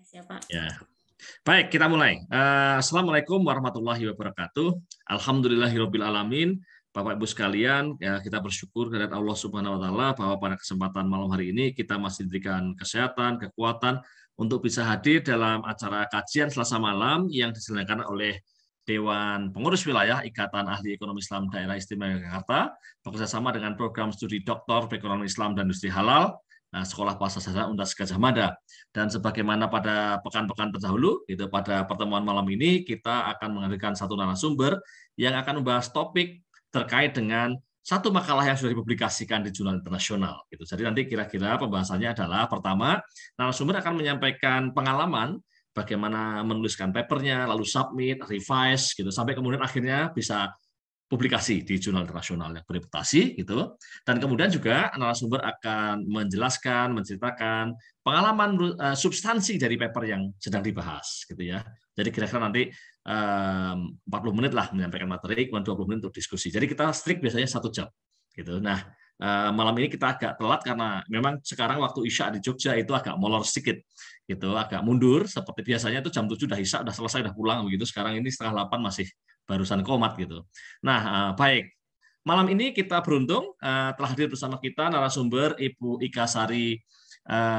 Siapa? Ya, baik kita mulai. Assalamualaikum warahmatullahi wabarakatuh. Alhamdulillahirabbil alamin. Bapak Ibu sekalian, ya, kita bersyukur kepada Allah Subhanahu Wa Taala bahwa pada kesempatan malam hari ini kita masih diberikan kesehatan, kekuatan untuk bisa hadir dalam acara kajian Selasa malam yang diselenggarakan oleh Dewan Pengurus Wilayah Ikatan Ahli Ekonomi Islam Daerah Istimewa Yogyakarta bekerjasama dengan program studi Doktor Ekonomi Islam dan Industri Halal. Sekolah Bahasa Sastra Universitas Gadjah Mada. Dan sebagaimana pada pekan-pekan terdahulu, itu pada pertemuan malam ini kita akan menghadirkan satu narasumber yang akan membahas topik terkait dengan satu makalah yang sudah dipublikasikan di jurnal internasional. Gitu. Jadi nanti kira-kira pembahasannya adalah pertama, narasumber akan menyampaikan pengalaman bagaimana menuliskan papernya, lalu submit, revise, gitu, sampai kemudian akhirnya bisa publikasi di jurnal internasional yang bereputasi gitu. Dan kemudian juga narasumber akan menjelaskan, menceritakan pengalaman substansi dari paper yang sedang dibahas gitu ya. Jadi kira-kira nanti 40 menit lah menyampaikan materi, kemudian 20 menit untuk diskusi. Jadi kita strict biasanya 1 jam gitu. Nah, malam ini kita agak telat karena memang sekarang waktu Isya di Jogja itu agak molor sedikit gitu, agak mundur seperti biasanya itu jam 7 udah Isya, udah selesai, udah pulang begitu. Sekarang ini setengah 8 masih barusan komat gitu. Nah, baik. Malam ini kita beruntung telah hadir bersama kita narasumber Ibu Ika Sari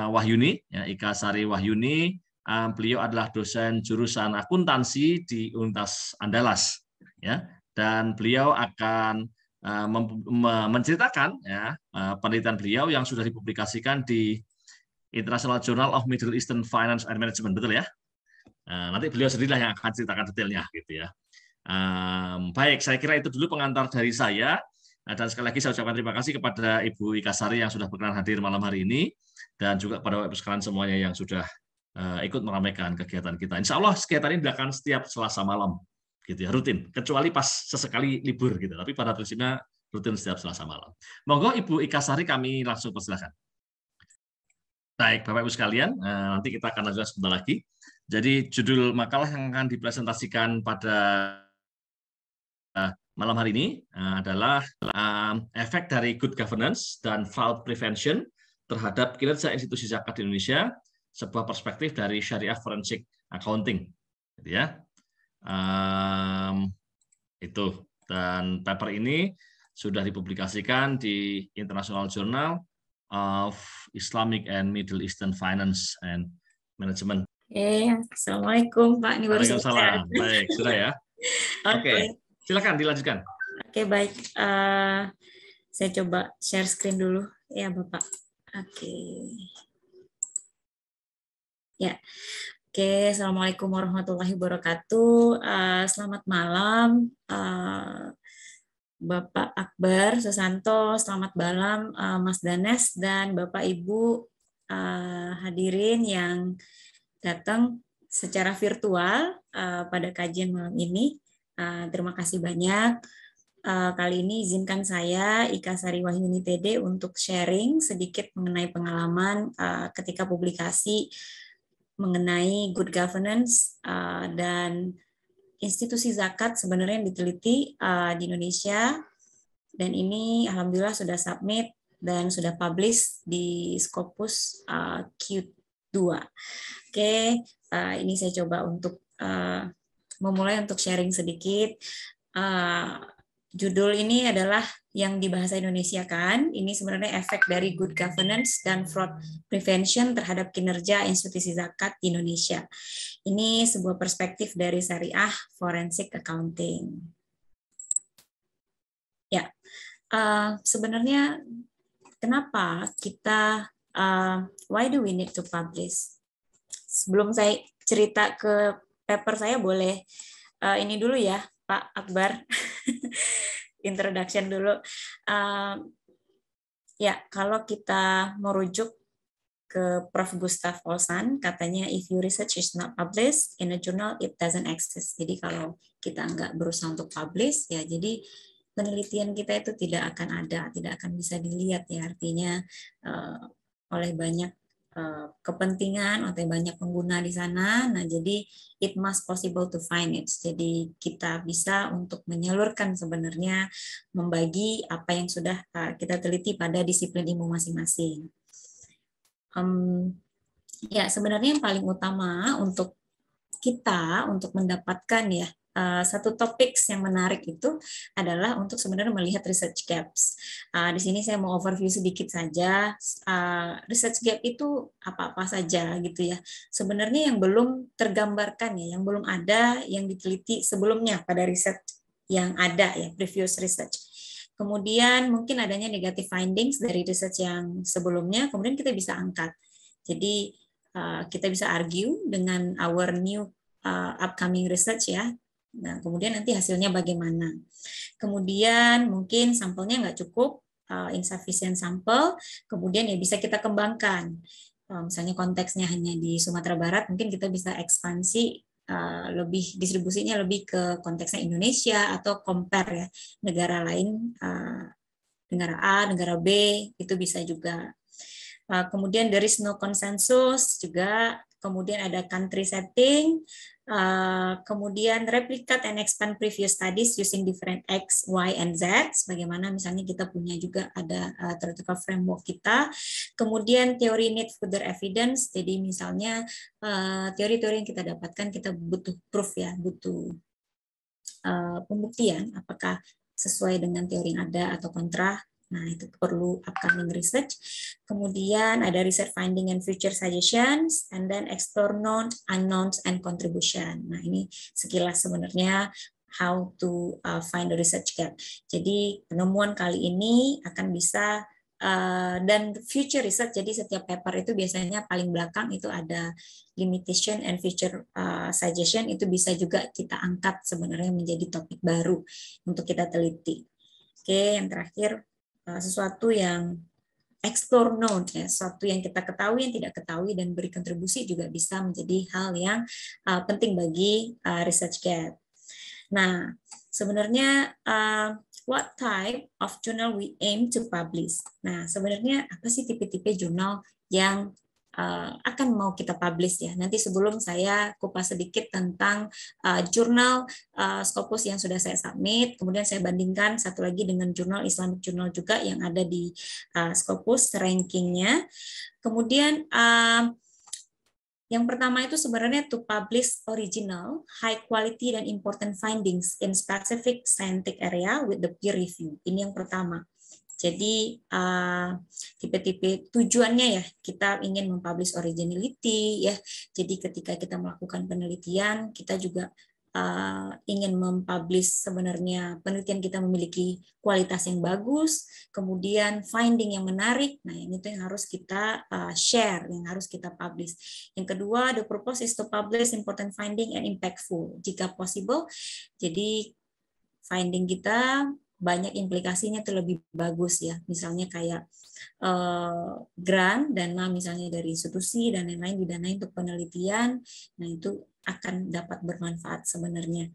Wahyuni. Ya, Ika Sari Wahyuni, beliau adalah dosen jurusan akuntansi di Universitas Andalas. Ya, dan beliau akan menceritakan ya, penelitian beliau yang sudah dipublikasikan di International Journal of Middle Eastern Finance and Management, betul ya? Nanti beliau sendirilah yang akan ceritakan detailnya, gitu ya. Baik, saya kira itu dulu pengantar dari saya. Dan sekali lagi saya ucapkan terima kasih kepada Ibu Ika Sari yang sudah berkenan hadir malam hari ini, dan juga kepada Bapak Ibu sekalian semuanya yang sudah ikut meramaikan kegiatan kita. Insya Allah kegiatan ini dilakukan setiap Selasa malam, gitu ya, rutin. Kecuali pas sesekali libur, gitu. Tapi pada prinsipnya rutin setiap Selasa malam. Monggo Ibu Ika Sari, kami langsung persilakan. Baik, Bapak Ibu sekalian, nanti kita akan lanjutkan sebentar lagi. Jadi judul makalah yang akan dipresentasikan pada malam hari ini adalah efek dari good governance dan fraud prevention terhadap kinerja institusi zakat di Indonesia, sebuah perspektif dari syariah forensik accounting, gitu ya. Itu, dan paper ini sudah dipublikasikan di International Journal of Islamic and Middle Eastern Finance and Management. Assalamualaikum Pak. Ini baru Waalaikumsalam. Baik, sudah ya. Oke. Silakan dilanjutkan. Oke, baik. Saya coba share screen dulu ya, Bapak. Oke. Ya. Oke, Assalamualaikum warahmatullahi wabarakatuh. Selamat malam, Bapak Akbar Susanto. Selamat malam, Mas Danes dan Bapak Ibu hadirin yang datang secara virtual pada kajian malam ini. Terima kasih banyak. Kali ini izinkan saya, Ika Sari Wahyuni TD, untuk sharing sedikit mengenai pengalaman ketika publikasi mengenai good governance dan institusi zakat sebenarnya yang diteliti di Indonesia. Dan ini alhamdulillah sudah submit dan sudah publish di Scopus Q2. Oke, ini saya coba untuk memulai untuk sharing sedikit. Judul ini adalah yang di bahasa Indonesia kan, ini sebenarnya efek dari good governance dan fraud prevention terhadap kinerja institusi zakat di Indonesia. Ini sebuah perspektif dari syariah forensic accounting. Ya, sebenarnya kenapa kita, why do we need to publish? Sebelum saya cerita ke paper saya, boleh ini dulu ya, Pak Akbar. Introduction dulu. Ya, kalau kita merujuk ke Prof. Gustav Olsan, katanya if your research is not published in a journal, it doesn't exist. Jadi kalau kita nggak berusaha untuk publish, ya jadi penelitian kita itu tidak akan ada, tidak akan bisa dilihat ya, artinya oleh banyak kepentingan atau banyak pengguna di sana. Nah, jadi it must possible to find it. Jadi kita bisa untuk menyalurkan sebenarnya, membagi apa yang sudah kita teliti pada disiplin ilmu masing-masing. Ya, sebenarnya yang paling utama untuk kita untuk mendapatkan ya satu topik yang menarik itu adalah untuk sebenarnya melihat research gaps. Di sini saya mau overview sedikit saja. Research gap itu apa-apa saja gitu ya. Sebenarnya yang belum tergambarkan ya, yang belum ada, yang diteliti sebelumnya pada research yang ada ya, previous research. Kemudian mungkin adanya negative findings dari research yang sebelumnya, kemudian kita bisa angkat. Jadi kita bisa argue dengan our new upcoming research ya. Nah, kemudian nanti hasilnya bagaimana. Kemudian mungkin sampelnya nggak cukup, insufficient sampel, kemudian ya bisa kita kembangkan. Misalnya konteksnya hanya di Sumatera Barat, mungkin kita bisa ekspansi lebih distribusinya lebih ke konteksnya Indonesia atau compare ya negara lain, negara A, negara B, itu bisa juga. Kemudian there is no consensus juga, kemudian ada country setting, kemudian replicate and expand previous studies using different X, Y, and Z, bagaimana misalnya kita punya juga ada theoretical framework kita, kemudian teori need further evidence, jadi misalnya teori-teori yang kita dapatkan kita butuh proof ya, butuh pembuktian apakah sesuai dengan teori yang ada atau kontra. Nah, itu perlu upcoming research. Kemudian ada research finding and future suggestions, and then explore known, unknowns, and contribution. Nah, ini sekilas sebenarnya how to find the research gap. Jadi, penemuan kali ini akan bisa dan future research, jadi setiap paper itu biasanya paling belakang itu ada limitation and future suggestion, itu bisa juga kita angkat sebenarnya menjadi topik baru untuk kita teliti. Oke, yang terakhir sesuatu yang explore known, ya, sesuatu yang kita ketahui, yang tidak ketahui, dan beri kontribusi juga bisa menjadi hal yang penting bagi research gap. Nah, sebenarnya what type of journal we aim to publish? Nah, sebenarnya apa sih tipe-tipe jurnal yang akan mau kita publish ya? Nanti sebelum saya kupas sedikit tentang jurnal Scopus yang sudah saya submit, kemudian saya bandingkan satu lagi dengan jurnal Islamic Journal juga yang ada di Scopus rankingnya. Kemudian yang pertama itu sebenarnya to publish original, high quality, dan important findings in specific scientific area with the peer review. Ini yang pertama. Jadi tipe-tipe tujuannya ya, kita ingin mempublish originality ya. Jadi ketika kita melakukan penelitian, kita juga ingin mempublish sebenarnya penelitian kita memiliki kualitas yang bagus, kemudian finding yang menarik. Nah, ini tuh yang harus kita share, yang harus kita publish. Yang kedua, the purpose is to publish important finding and impactful jika possible. Jadi finding kita banyak implikasinya tuh lebih bagus ya. Misalnya kayak grant, dana misalnya dari institusi dan lain-lain didanai untuk penelitian. Nah, itu akan dapat bermanfaat sebenarnya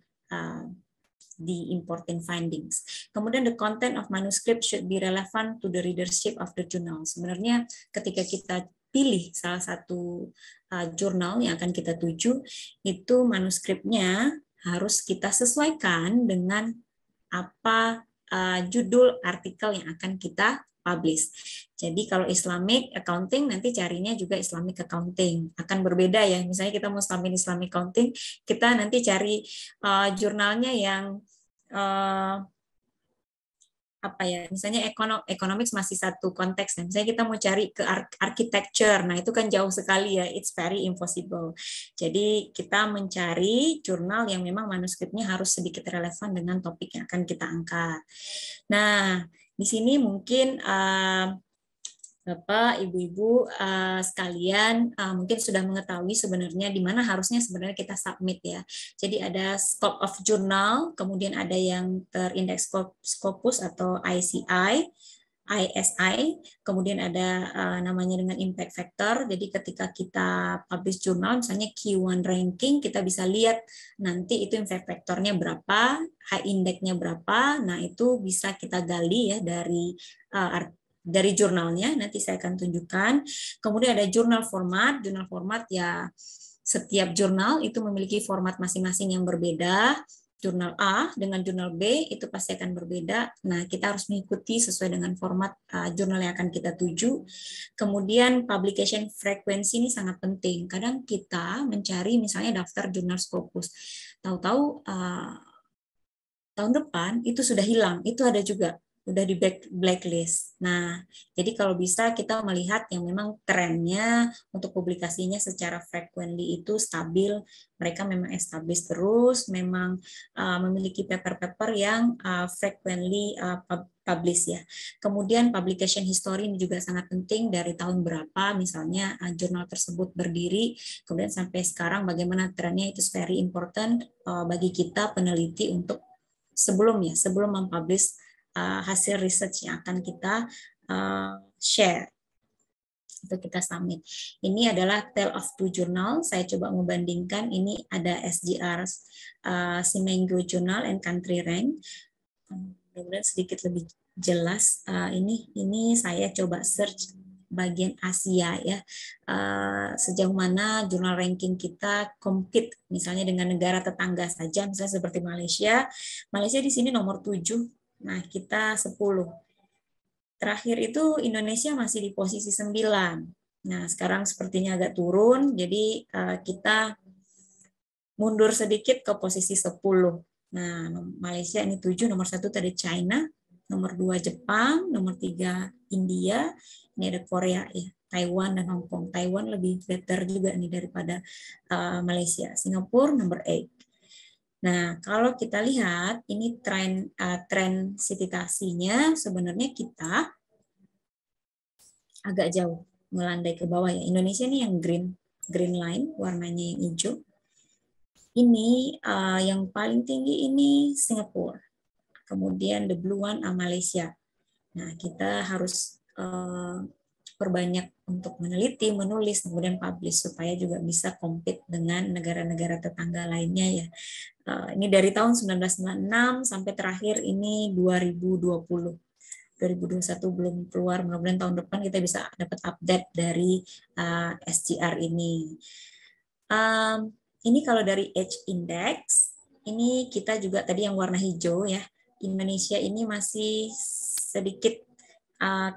di important findings. Kemudian the content of manuscript should be relevant to the readership of the journal. Sebenarnya ketika kita pilih salah satu jurnal yang akan kita tuju, itu manuskripnya harus kita sesuaikan dengan apa judul artikel yang akan kita publish. Jadi kalau Islamic Accounting nanti carinya juga Islamic Accounting, akan berbeda ya. Misalnya kita mau submit Islamic Accounting, kita nanti cari jurnalnya yang apa ya, misalnya economics masih satu konteks, misalnya kita mau cari ke architecture, nah itu kan jauh sekali ya, it's very impossible. Jadi kita mencari jurnal yang memang manuskripnya harus sedikit relevan dengan topik yang akan kita angkat. Nah, di sini mungkin Bapak, Ibu-ibu sekalian mungkin sudah mengetahui sebenarnya di mana harusnya sebenarnya kita submit ya. Jadi ada scope of journal, kemudian ada yang terindeks Scopus atau ICI, ISI, kemudian ada namanya dengan impact factor. Jadi ketika kita publish jurnal, misalnya Q1 ranking, kita bisa lihat nanti itu impact factornya berapa, high index-nya berapa. Nah, itu bisa kita gali ya dari jurnalnya, nanti saya akan tunjukkan. Kemudian ada jurnal format ya setiap jurnal itu memiliki format masing-masing yang berbeda. jurnal A dengan jurnal B itu pasti akan berbeda. Nah, kita harus mengikuti sesuai dengan format jurnal yang akan kita tuju. Kemudian publication frequency ini sangat penting. Kadang kita mencari misalnya daftar jurnal Scopus. Tahu-tahu tahun depan itu sudah hilang. Itu ada juga, udah di blacklist. Nah, jadi kalau bisa kita melihat yang memang trennya untuk publikasinya secara frequently itu stabil, mereka memang establish terus, memang memiliki paper-paper yang frequently publish ya. Kemudian publication history ini juga sangat penting, dari tahun berapa misalnya jurnal tersebut berdiri, kemudian sampai sekarang bagaimana trennya, itu very important bagi kita peneliti untuk sebelum mempublish hasil research yang akan kita share atau kita submit. Ini adalah tale of two journal. Saya coba membandingkan. Ini ada SGR Simengo Journal and Country Rank. Kemudian sedikit lebih jelas. Ini saya coba search bagian Asia ya, sejauh mana jurnal ranking kita compete misalnya dengan negara tetangga saja, misalnya seperti Malaysia di sini nomor 7, nah kita 10. Terakhir itu Indonesia masih di posisi 9. Nah, sekarang sepertinya agak turun, jadi kita mundur sedikit ke posisi 10. Nah, Malaysia ini 7, nomor 1 tadi China, nomor 2 Jepang, nomor 3 India, ini ada Korea ya, Taiwan dan Hong Kong. Taiwan lebih better juga nih daripada Malaysia. Singapura nomor 8. Nah, kalau kita lihat ini tren sititasinya sebenarnya kita agak jauh melandai ke bawah ya. Indonesia ini yang green line, warnanya yang hijau. Ini yang paling tinggi ini Singapura. Kemudian the blue one Malaysia. Nah, kita harus perbanyak untuk meneliti, menulis, kemudian publish supaya juga bisa compete dengan negara-negara tetangga lainnya ya. Ini dari tahun 1996 sampai terakhir ini 2020. 2021 belum keluar, mudah-mudahan tahun depan kita bisa dapat update dari SGR ini. Ini kalau dari Age Index, ini kita juga tadi yang warna hijau ya, Indonesia ini masih sedikit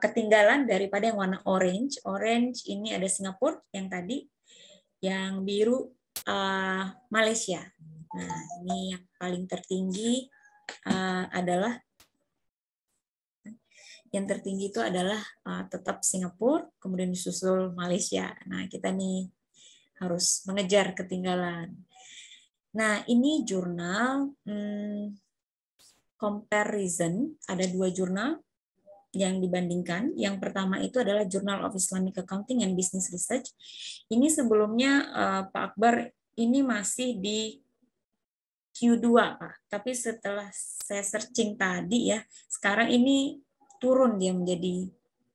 ketinggalan daripada yang warna orange. Orange ini ada Singapura yang tadi, yang biru Malaysia. Nah, ini yang paling tertinggi adalah itu adalah tetap Singapura, kemudian disusul Malaysia. Nah, kita nih harus mengejar ketinggalan. Nah, ini jurnal comparison, ada 2 jurnal yang dibandingkan. Yang pertama itu adalah Journal of Islamic Accounting and Business Research. Ini sebelumnya Pak Akbar ini masih di Q2, Pak. Tapi setelah saya searching tadi ya, sekarang ini turun dia menjadi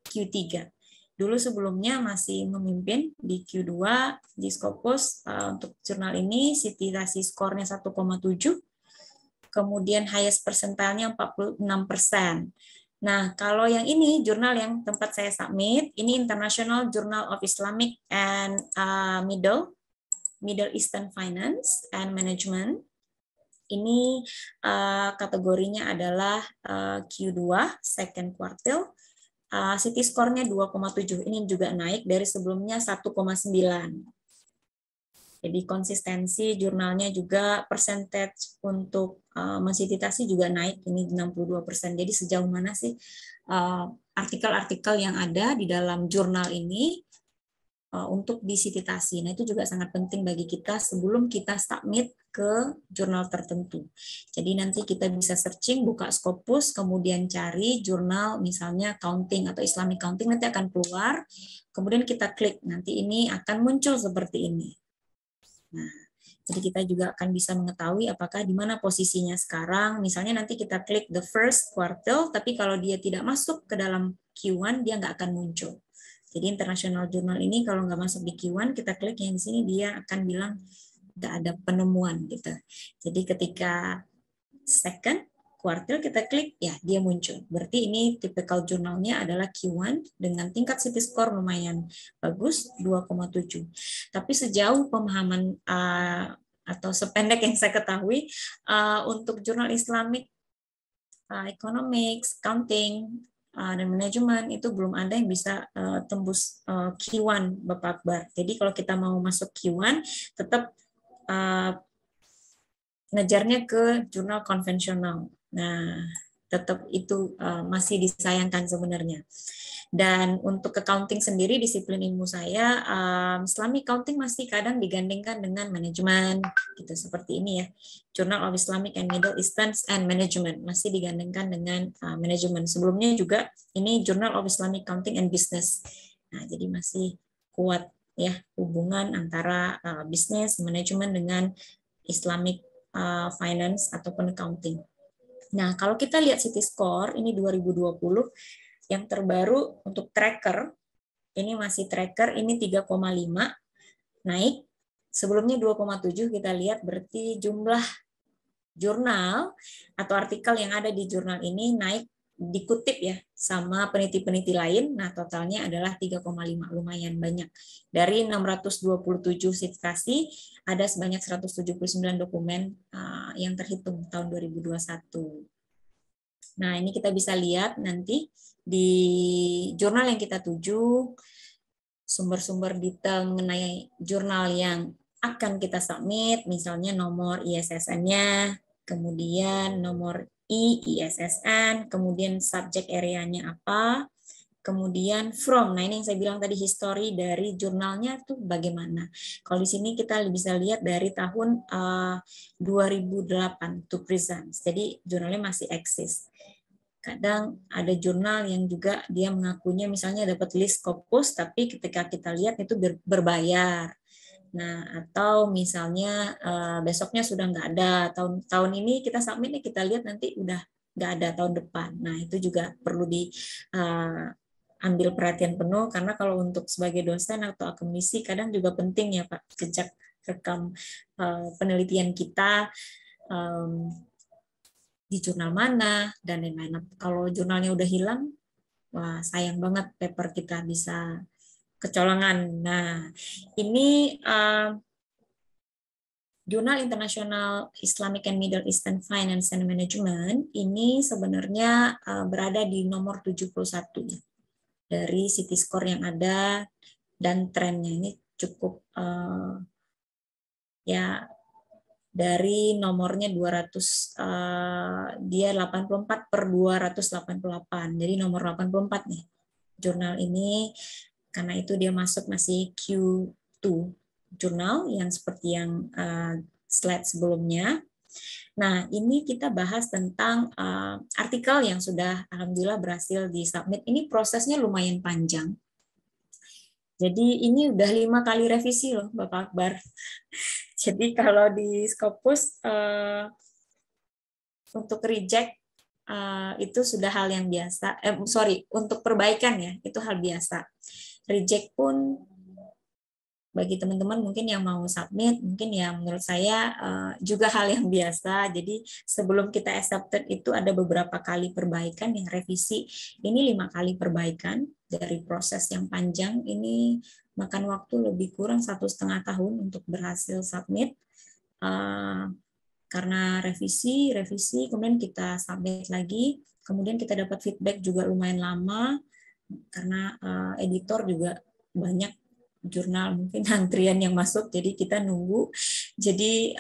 Q3. Dulu sebelumnya masih memimpin di Q2 di Scopus. Untuk jurnal ini sitasi skornya 1,7, kemudian highest persentilenya 46%. Nah, kalau yang ini jurnal yang tempat saya submit, ini International Journal of Islamic and Middle Eastern Finance and Management. Ini kategorinya adalah Q2 second quartile. City score-nya 2,7. Ini juga naik dari sebelumnya 1,9. Jadi konsistensi jurnalnya juga, percentage untuk mensitasi juga naik, ini 62%. Jadi sejauh mana sih artikel-artikel yang ada di dalam jurnal ini untuk disitasi. Nah, itu juga sangat penting bagi kita sebelum kita submit ke jurnal tertentu. Jadi nanti kita bisa searching, buka Scopus, kemudian cari jurnal misalnya accounting atau Islamic accounting, nanti akan keluar, kemudian kita klik, nanti ini akan muncul seperti ini. Nah, jadi kita juga akan bisa mengetahui apakah di mana posisinya sekarang. Misalnya nanti kita klik the first quartile, tapi kalau dia tidak masuk ke dalam Q1, dia nggak akan muncul. Jadi international journal ini kalau nggak masuk di Q1, kita klik yang di sini, dia akan bilang nggak ada penemuan gitu. Jadi ketika second quartile kita klik, ya dia muncul. Berarti ini typical jurnalnya adalah Q1 dengan tingkat city score lumayan bagus, 2,7. Tapi sejauh pemahaman atau sependek yang saya ketahui, untuk jurnal Islamic Economics, Accounting, dan manajemen itu belum ada yang bisa tembus Q1, Bapak Akbar. Jadi kalau kita mau masuk Q1, tetap ngejarnya ke jurnal konvensional. Nah, tetap itu masih disayangkan sebenarnya. Dan untuk accounting sendiri, disiplin ilmu saya, Islamic accounting masih kadang digandingkan dengan manajemen, gitu seperti ini ya. Journal of Islamic and Middle Eastern and Management masih digandingkan dengan manajemen. Sebelumnya juga ini Journal of Islamic Accounting and Business. Nah, jadi masih kuat ya hubungan antara bisnis, manajemen dengan Islamic finance ataupun accounting. Nah, kalau kita lihat Citi Score ini 2020 yang terbaru untuk tracker, ini masih tracker, ini 3,5 naik. Sebelumnya 2,7 kita lihat, berarti jumlah jurnal atau artikel yang ada di jurnal ini naik, dikutip ya sama peneliti-peneliti lain. Nah, totalnya adalah 3,5, lumayan banyak. Dari 627 citasi ada sebanyak 179 dokumen yang terhitung tahun 2021. Nah, ini kita bisa lihat nanti di jurnal yang kita tuju, sumber-sumber detail mengenai jurnal yang akan kita submit, misalnya nomor ISSN-nya, kemudian nomor ISSN, kemudian subject area-nya apa, kemudian from. Nah, ini yang saya bilang tadi, history dari jurnalnya itu bagaimana. Kalau di sini kita bisa lihat dari tahun 2008 to present. Jadi jurnalnya masih eksis. Kadang ada jurnal yang juga dia mengakunya misalnya dapat list Scopus, tapi ketika kita lihat itu berbayar. Nah, atau misalnya besoknya sudah nggak ada, tahun ini kita submit nih, kita lihat nanti udah nggak ada tahun depan. Nah, itu juga perlu diambil perhatian penuh, karena kalau untuk sebagai dosen atau akademisi kadang juga penting ya Pak, jejak rekam penelitian kita di jurnal mana, dan lain-lain. Kalau jurnalnya udah hilang, wah sayang banget paper kita bisa kecolongan. Nah, ini Jurnal Internasional Islamic and Middle Eastern Finance and Management ini sebenarnya berada di nomor 71 dari Citi Score yang ada, dan trennya ini cukup ya dari nomornya 200, dia 84 per 288, jadi nomor 84 nih jurnal ini, karena itu dia masuk masih Q2 jurnal yang seperti yang slide sebelumnya. Nah, ini kita bahas tentang artikel yang sudah alhamdulillah berhasil disubmit. Ini prosesnya lumayan panjang. Jadi ini udah 5 kali revisi loh Bapak Akbar. Jadi kalau di Scopus untuk reject itu sudah hal yang biasa. Untuk perbaikan ya, itu hal biasa. Reject pun bagi teman-teman mungkin yang mau submit, mungkin ya menurut saya juga hal yang biasa. Jadi sebelum kita accepted itu ada beberapa kali perbaikan, yang revisi ini 5 kali perbaikan dari proses yang panjang. Ini makan waktu lebih kurang 1,5 tahun untuk berhasil submit. Karena revisi, kemudian kita submit lagi, kemudian kita dapat feedback juga lumayan lama, karena editor juga banyak jurnal mungkin antrian yang masuk, jadi kita nunggu. Jadi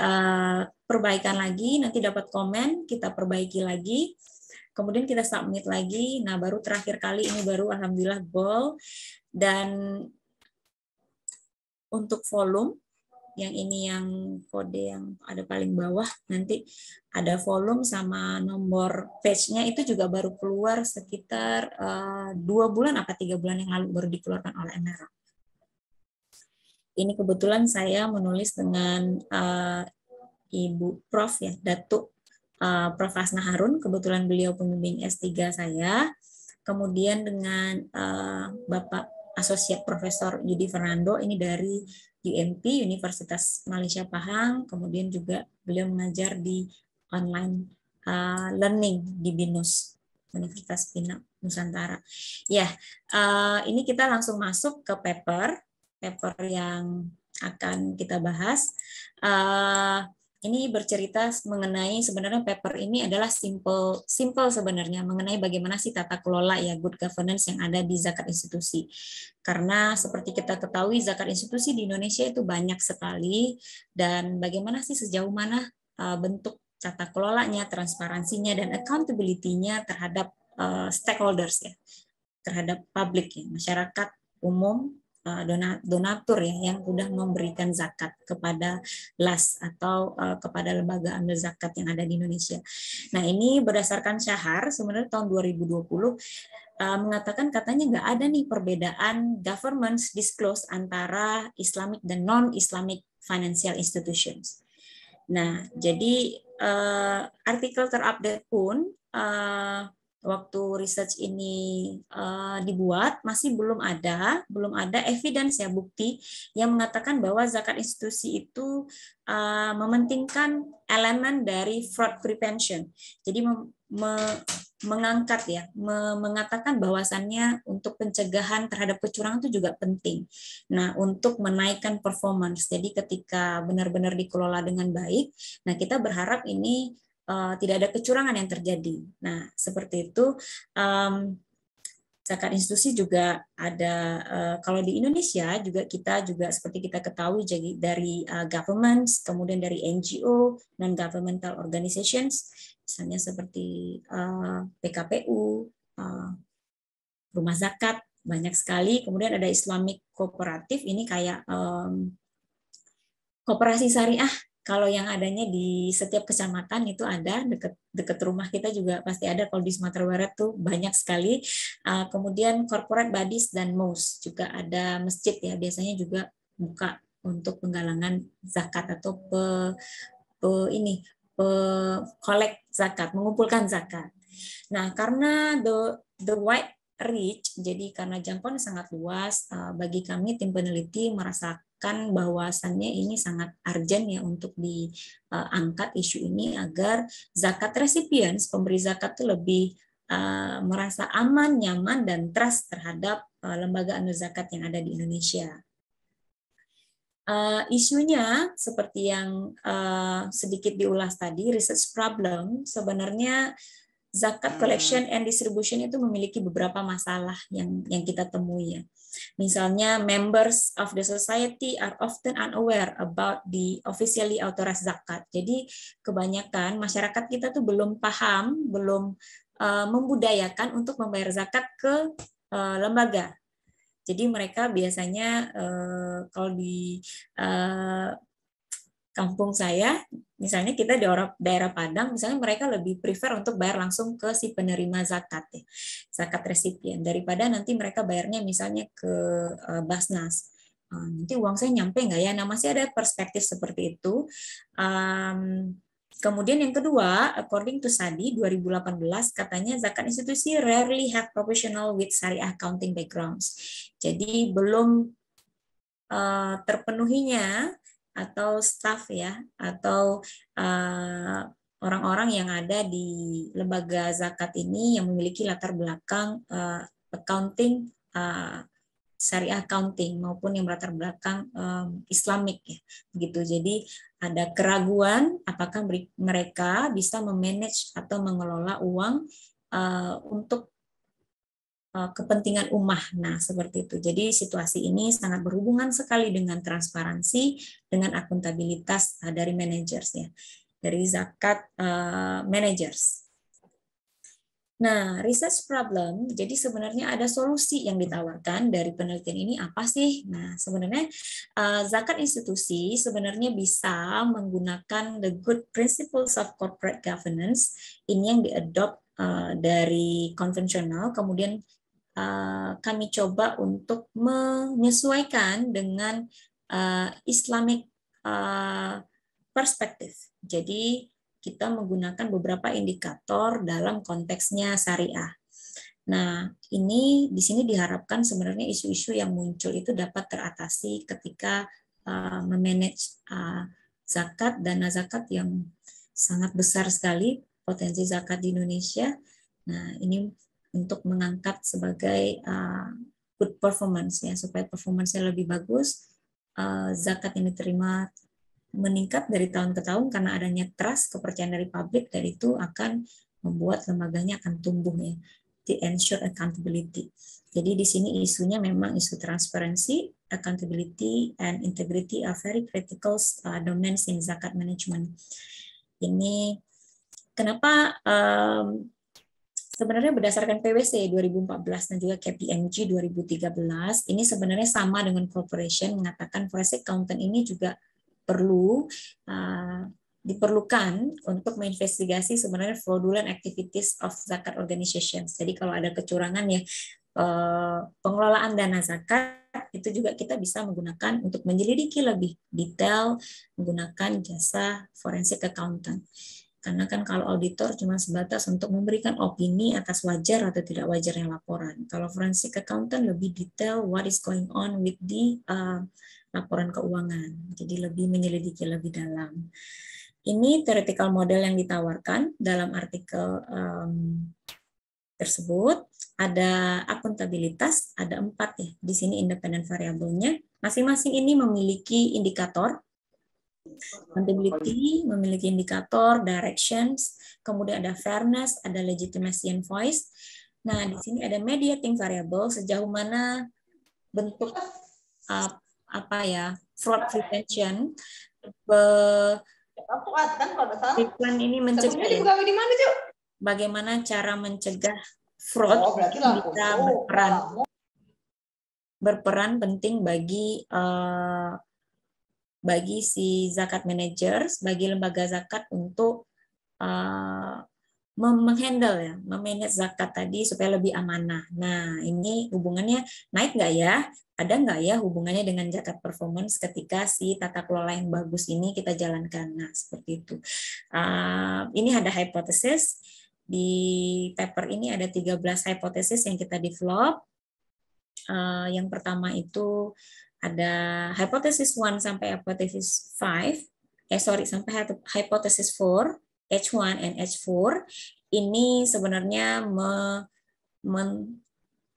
perbaikan lagi, nanti dapat komen, kita perbaiki lagi, kemudian kita submit lagi. Nah, baru terakhir kali ini baru alhamdulillah goal. Dan untuk volume, yang ini yang kode yang ada paling bawah, nanti ada volume sama nomor page-nya, itu juga baru keluar sekitar 2 bulan apa 3 bulan yang lalu, baru dikeluarkan oleh Emerald. Ini kebetulan saya menulis dengan Ibu Prof ya, Datuk Prof Hasna Harun, kebetulan beliau pembimbing S3 saya, kemudian dengan Bapak Asosiat Profesor Yudi Fernando, ini dari UMP, Universitas Malaysia Pahang, kemudian juga beliau mengajar di online learning di BINUS, Universitas Bina Nusantara. Ya, ini kita langsung masuk ke paper yang akan kita bahas. Ini bercerita mengenai sebenarnya paper ini adalah simple sebenarnya mengenai bagaimana sih tata kelola ya good governance yang ada di zakat institusi. Karena seperti kita ketahui zakat institusi di Indonesia itu banyak sekali, dan bagaimana sih sejauh mana bentuk tata kelolanya, transparansinya, dan accountability-nya terhadap stakeholders ya, terhadap publik ya, masyarakat umum, donatur ya yang sudah memberikan zakat kepada LAS atau kepada lembaga amil zakat yang ada di Indonesia. Nah, ini berdasarkan Syahar sebenarnya tahun 2020 mengatakan katanya nggak ada nih perbedaan governance disclose antara Islamic dan non-Islamic financial institutions. Nah, jadi artikel terupdate pun waktu research ini dibuat masih belum ada evidence ya, bukti yang mengatakan bahwa zakat institusi itu mementingkan elemen dari fraud prevention. Jadi mengangkat ya, mengatakan bahwasannya untuk pencegahan terhadap kecurangan itu juga penting. Nah, untuk menaikkan performance. Jadi ketika benar-benar dikelola dengan baik, nah kita berharap ini tidak ada kecurangan yang terjadi. Nah, seperti itu. Zakat institusi juga ada, kalau di Indonesia juga kita juga seperti kita ketahui dari governments, kemudian dari NGO, non-governmental organizations, misalnya seperti PKPU, rumah zakat, banyak sekali. Kemudian ada Islamic kooperatif, ini kayak koperasi syariah. Kalau yang adanya di setiap kecamatan itu ada, dekat rumah kita juga pasti ada. Kalau di Sumatera Barat tuh banyak sekali. Kemudian corporate bodies dan MOS juga ada masjid ya, biasanya juga buka untuk penggalangan zakat atau collect zakat, mengumpulkan zakat. Nah, karena the wide reach, jadi karena jangkauan sangat luas, bagi kami tim peneliti merasakan bahwasannya ini sangat urgent ya untuk diangkat isu ini agar zakat recipients, pemberi zakat itu lebih merasa aman, nyaman, dan trust terhadap lembaga amil zakat yang ada di Indonesia. Isunya seperti yang sedikit diulas tadi, research problem, sebenarnya zakat collection and distribution itu memiliki beberapa masalah yang kita temui ya. Misalnya, members of the society are often unaware about the officially authorized zakat. Jadi kebanyakan masyarakat kita tuh belum paham, belum membudayakan untuk membayar zakat ke lembaga. Jadi mereka biasanya kalau di kampung saya, misalnya kita di daerah Padang, misalnya mereka lebih prefer untuk bayar langsung ke si penerima zakat, ya, zakat resipien, daripada nanti mereka bayarnya misalnya ke Basnas. Nanti uang saya nyampe nggak ya? Nah, masih ada perspektif seperti itu. Kemudian yang kedua, according to Sadi 2018, katanya zakat institusi rarely have professional with syariah accounting backgrounds. Jadi belum terpenuhinya atau staff ya, atau orang-orang yang ada di lembaga zakat ini yang memiliki latar belakang accounting, syariah accounting, maupun yang berlatar belakang Islamik ya, begitu. Jadi ada keraguan apakah mereka bisa memanage atau mengelola uang untuk kepentingan ummah. Nah, seperti itu. Jadi situasi ini sangat berhubungan sekali dengan transparansi, dengan akuntabilitas dari managers ya, dari zakat managers. Nah, research problem, jadi sebenarnya ada solusi yang ditawarkan dari penelitian ini apa sih? Nah, sebenarnya zakat institusi sebenarnya bisa menggunakan the good principles of corporate governance, ini yang diadopt dari konvensional, kemudian kami coba untuk menyesuaikan dengan Islamic perspektif. Jadi kita menggunakan beberapa indikator dalam konteksnya syariah. Nah, ini di sini diharapkan sebenarnya isu-isu yang muncul itu dapat teratasi ketika memanage zakat, dana zakat yang sangat besar sekali potensi zakat di Indonesia. Nah, ini untuk mengangkat sebagai good performance ya, supaya performance-nya lebih bagus, zakat yang diterima meningkat dari tahun ke tahun karena adanya trust, kepercayaan dari publik, dan itu akan membuat lembaganya akan tumbuh ya. The ensure accountability. Jadi di sini isunya memang isu transparency, accountability, and integrity are very critical domains in zakat management. Ini kenapa sebenarnya berdasarkan PwC 2014 dan juga KPMG 2013, ini sebenarnya sama dengan corporation mengatakan forensic accountant ini juga diperlukan untuk menginvestigasi sebenarnya fraudulent activities of zakat organizations. Jadi kalau ada kecurangan ya pengelolaan dana zakat itu juga kita bisa menggunakan untuk menyelidiki lebih detail menggunakan jasa forensic accountant. Karena kan kalau auditor cuma sebatas untuk memberikan opini atas wajar atau tidak wajarnya laporan. Kalau forensic accountant lebih detail what is going on with the laporan keuangan. Jadi lebih menyelidiki lebih dalam. Ini theoretical model yang ditawarkan dalam artikel tersebut. Ada akuntabilitas, ada 4 ya. Di sini independent variabelnya. Masing-masing ini memiliki indikator. Accountability memiliki indikator, directions, kemudian ada fairness, ada legitimacy and voice. Nah, di sini ada mediating variable, sejauh mana bentuk fraud prevention plan ini mencegah ya. Bagaimana cara mencegah fraud bisa berperan penting bagi si zakat managers, bagi lembaga zakat untuk menghandle ya, memanage zakat tadi supaya lebih amanah. Nah, ini hubungannya naik nggak ya? Ada nggak ya hubungannya dengan zakat performance ketika si tata kelola yang bagus ini kita jalankan? Nah, seperti itu. Ini ada hipotesis. Di paper ini ada 13 hipotesis yang kita develop. Yang pertama itu ada hipotesis 1 sampai hipotesis 5, sampai hipotesis 4, H1 and H4. Ini sebenarnya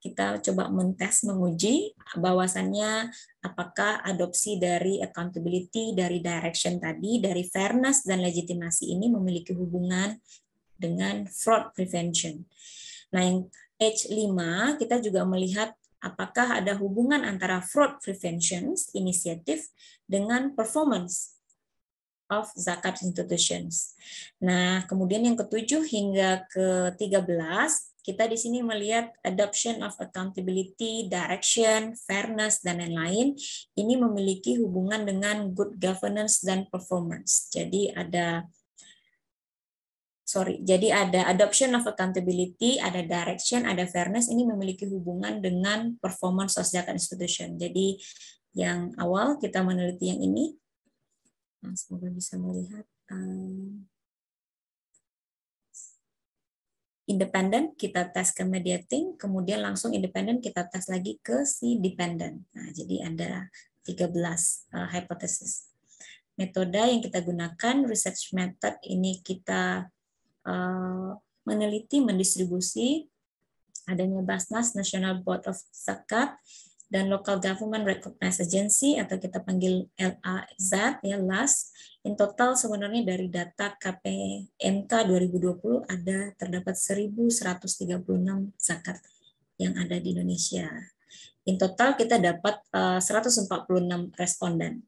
kita coba menguji bahwasannya apakah adopsi dari accountability, dari direction tadi, dari fairness dan legitimasi ini memiliki hubungan dengan fraud prevention. Nah, yang H5 kita juga melihat apakah ada hubungan antara fraud prevention initiative dengan performance of zakat institutions. Nah, kemudian yang ke-7 hingga ke-13, kita di sini melihat adoption of accountability, direction, fairness, dan lain-lain. Ini memiliki hubungan dengan good governance dan performance. Jadi ada adoption of accountability, ada direction, ada fairness, ini memiliki hubungan dengan performance of zakat institution. Jadi yang awal kita meneliti yang ini. Nah, semoga bisa melihat. Independent kita tes ke mediating, kemudian langsung independent kita tes lagi ke si dependent. Nah, jadi ada 13 hipotesis. Metode yang kita gunakan, research method ini kita meneliti, mendistribusi adanya Basnas, National Board of Zakat, dan Local Government Recognized Agency atau kita panggil LAZ ya, LAS. In total sebenarnya dari data KPMK 2020 terdapat 1.136 zakat yang ada di Indonesia. In total kita dapat 146 responden.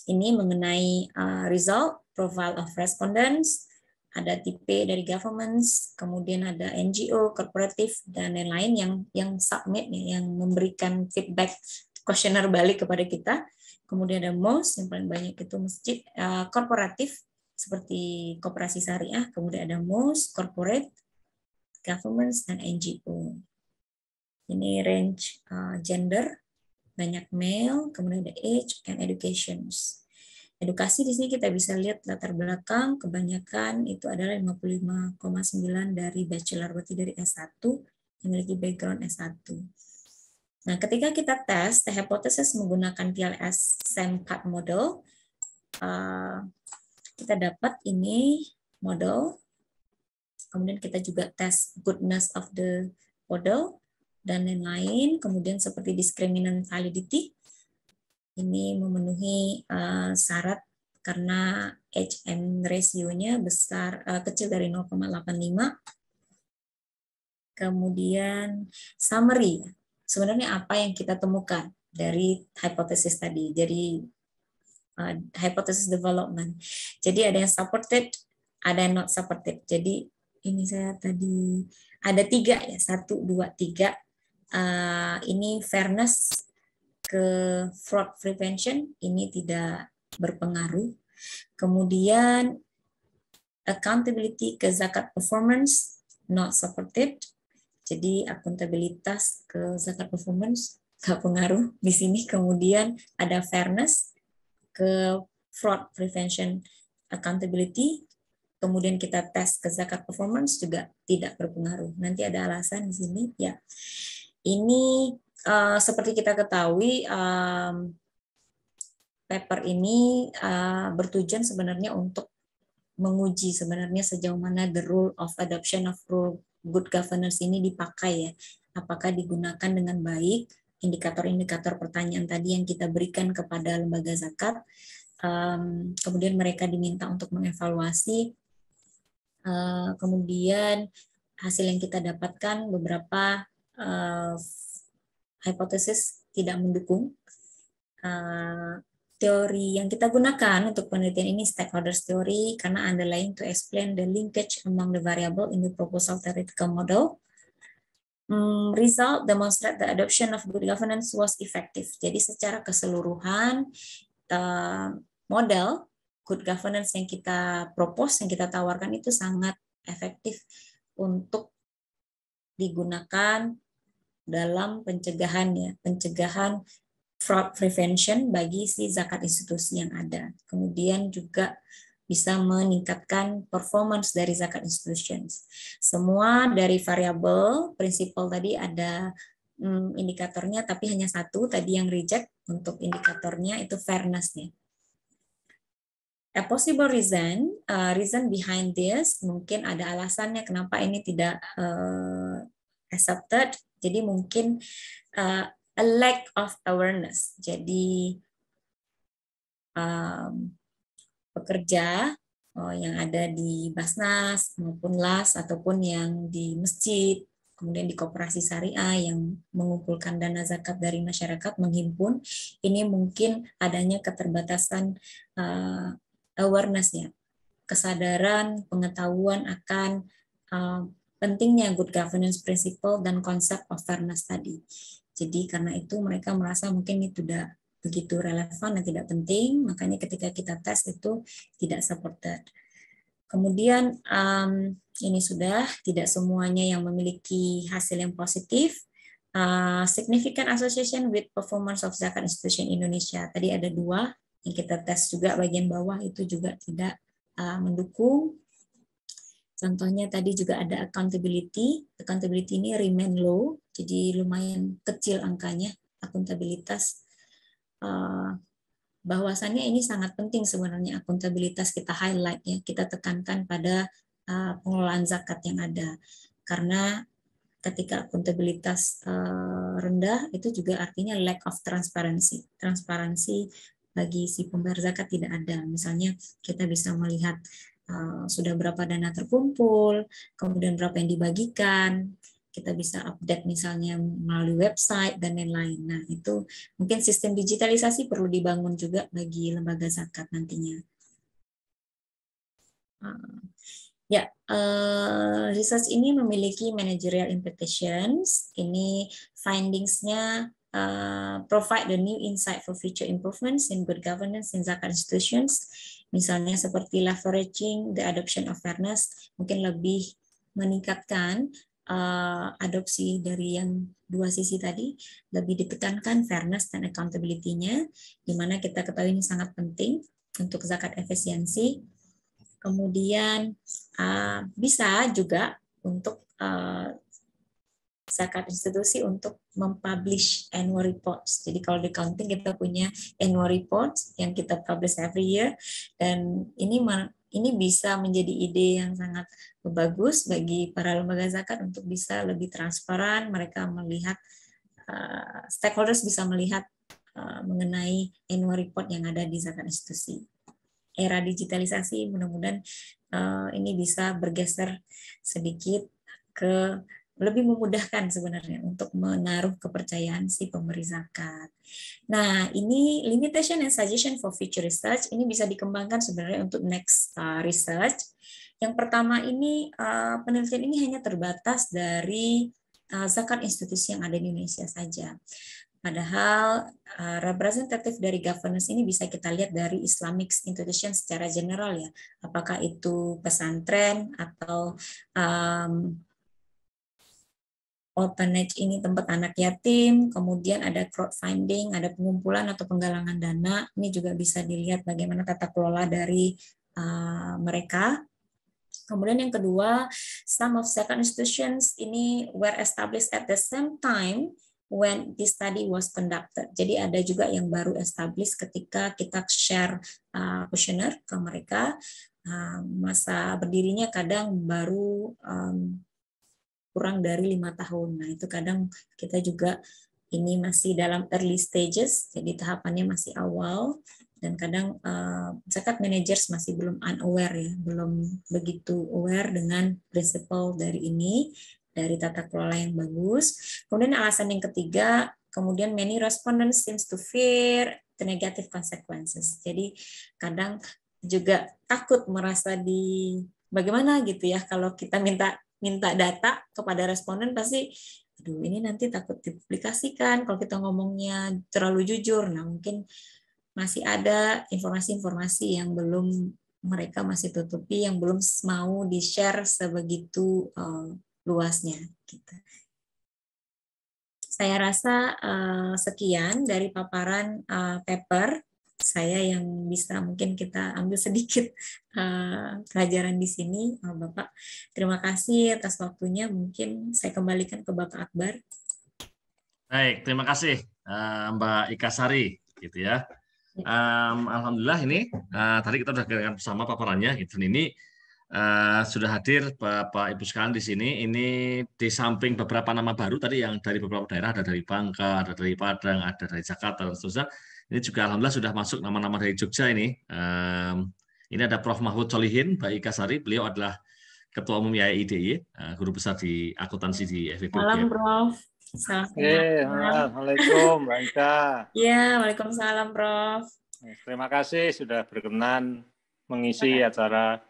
Ini mengenai result, profile of respondents, ada tipe dari governments, kemudian ada NGO, korporatif, dan lain-lain yang submit, yang memberikan feedback kuesioner balik kepada kita. Kemudian ada most, yang paling banyak itu masjid korporatif, seperti koperasi syariah, kemudian ada most, corporate, governments, dan NGO. Ini range gender, banyak male, kemudian ada age, and educations. Edukasi di sini kita bisa lihat latar belakang, kebanyakan itu adalah 55,9 dari bachelor, berarti dari S1, memiliki background S1. Nah, ketika kita tes hipotesis menggunakan PLS SAM4 model, kita dapat ini model, kemudian kita juga tes goodness of the model, dan lain-lain, kemudian seperti discriminant validity, ini memenuhi syarat karena HM ratio-nya kecil dari 0,85. Kemudian summary, sebenarnya apa yang kita temukan dari hipotesis tadi, dari hypothesis development. Jadi ada yang supported, ada yang not supported. Jadi ini saya tadi ada 3 ya, 1, 2, 3. Ini fairness ke fraud prevention, ini tidak berpengaruh. Kemudian accountability ke zakat performance, not supported. Jadi akuntabilitas ke zakat performance nggak pengaruh di sini. Kemudian ada fairness ke fraud prevention accountability. Kemudian kita tes ke zakat performance juga tidak berpengaruh. Nanti ada alasan di sini ya. Ini seperti kita ketahui paper ini bertujuan sebenarnya untuk menguji sebenarnya sejauh mana the rule of adoption of rule good governance ini dipakai ya. Apakah digunakan dengan baik, indikator-indikator pertanyaan tadi yang kita berikan kepada lembaga zakat. Kemudian mereka diminta untuk mengevaluasi. Kemudian hasil yang kita dapatkan beberapa hipotesis tidak mendukung. Teori yang kita gunakan untuk penelitian ini stakeholders theory karena underlying to explain the linkage among the variable in the proposal theoretical model. Result demonstrate the adoption of good governance was effective. Jadi secara keseluruhan model good governance yang kita propose, yang kita tawarkan itu sangat efektif untuk digunakan dalam pencegahan fraud prevention bagi si zakat institusi yang ada. Kemudian juga bisa meningkatkan performance dari zakat institutions. Semua dari variabel prinsipal tadi ada indikatornya, tapi hanya satu tadi yang reject untuk indikatornya itu fairness-nya. A possible reason behind this, mungkin ada alasannya kenapa ini tidak accepted. Jadi mungkin a lack of awareness. Jadi pekerja yang ada di Basnas maupun LAS ataupun yang di masjid, kemudian di koperasi syariah yang mengumpulkan dana zakat dari masyarakat menghimpun, ini mungkin adanya keterbatasan awareness-nya, kesadaran, pengetahuan akan pentingnya good governance principle dan konsep of fairness tadi. Jadi karena itu mereka merasa mungkin itu tidak begitu relevan dan tidak penting, makanya ketika kita tes itu tidak supported. Kemudian ini sudah tidak semuanya yang memiliki hasil yang positif. Significant association with performance of zakat institution Indonesia. Tadi ada 2 yang kita tes juga bagian bawah itu juga tidak mendukung. Contohnya tadi juga ada accountability. Accountability ini remain low, jadi lumayan kecil angkanya, akuntabilitas. Bahwasannya ini sangat penting sebenarnya akuntabilitas kita highlight ya, kita tekankan pada pengelolaan zakat yang ada. Karena ketika akuntabilitas rendah itu juga artinya lack of transparency. Transparansi bagi si pembayar zakat tidak ada. Misalnya kita bisa melihat sudah berapa dana terkumpul, kemudian berapa yang dibagikan, kita bisa update misalnya melalui website dan lain-lain. Nah, itu mungkin sistem digitalisasi perlu dibangun juga bagi lembaga zakat nantinya. Research ini memiliki managerial implications. Ini findings-nya provide the new insight for future improvements in good governance in zakat institutions. Misalnya seperti leveraging the adoption of fairness, mungkin lebih meningkatkan adopsi dari yang 2 sisi tadi, lebih ditekankan fairness dan accountability-nya, di mana kita ketahui ini sangat penting untuk zakat efisiensi. Kemudian bisa juga untuk zakat institusi untuk mempublish annual reports. Jadi kalau di accounting kita punya annual reports yang kita publish every year, dan ini bisa menjadi ide yang sangat bagus bagi para lembaga zakat untuk bisa lebih transparan. Mereka melihat stakeholders bisa melihat mengenai annual report yang ada di zakat institusi. Era digitalisasi mudah-mudahan ini bisa bergeser sedikit ke lebih memudahkan sebenarnya untuk menaruh kepercayaan si pemberi zakat. Nah, ini limitation and suggestion for future research ini bisa dikembangkan sebenarnya untuk next research. Yang pertama ini penelitian ini hanya terbatas dari zakat institusi yang ada di Indonesia saja. Padahal representatif dari governance ini bisa kita lihat dari Islamic institution secara general ya. Apakah itu pesantren atau orphanage ini tempat anak yatim, kemudian ada crowdfunding, ada pengumpulan atau penggalangan dana. Ini juga bisa dilihat bagaimana tata kelola dari mereka. Kemudian yang kedua, some of second institutions ini were established at the same time when this study was conducted. Jadi ada juga yang baru established ketika kita share questionnaire ke mereka. Masa berdirinya kadang baru kurang dari 5 tahun. Nah, itu kadang kita juga ini masih dalam early stages, jadi tahapannya masih awal, dan kadang zakat managers masih belum unaware ya, belum begitu aware dengan prinsipal dari ini, dari tata kelola yang bagus. Kemudian alasan yang ketiga, kemudian many respondents seems to fear the negative consequences. Jadi kadang juga takut merasa bagaimana gitu ya kalau kita minta data kepada responden, pasti aduh ini nanti takut dipublikasikan kalau kita ngomongnya terlalu jujur. Nah, mungkin masih ada informasi-informasi yang belum mereka masih tutupi, yang belum mau di-share sebegitu luasnya gitu. Saya rasa sekian dari paparan paper saya yang bisa mungkin kita ambil sedikit pelajaran di sini, Bapak. Terima kasih atas waktunya. Mungkin saya kembalikan ke Bapak Akbar. Baik, terima kasih Mbak Ika Sari, gitu ya. Alhamdulillah ini tadi kita sudah dengarkan bersama paparannya, gitu. Ini sudah hadir Bapak Ibu sekalian di sini. Ini di samping beberapa nama baru tadi yang dari beberapa daerah, ada dari Bangka, ada dari Padang, ada dari Jakarta, dan seterusnya. Ini juga alhamdulillah sudah masuk nama-nama dari Jogja ini. Ini ada Prof. Mahfud Solihin, Mbak Ika Sari. Beliau adalah Ketua Umum YAIDY, guru besar di akuntansi di FEB UGM. Malam, Prof. Salam kenal. Assalamualaikum, Mbak Ika. Ya, waalaikumsalam, Prof. Terima kasih sudah berkenan mengisi acara.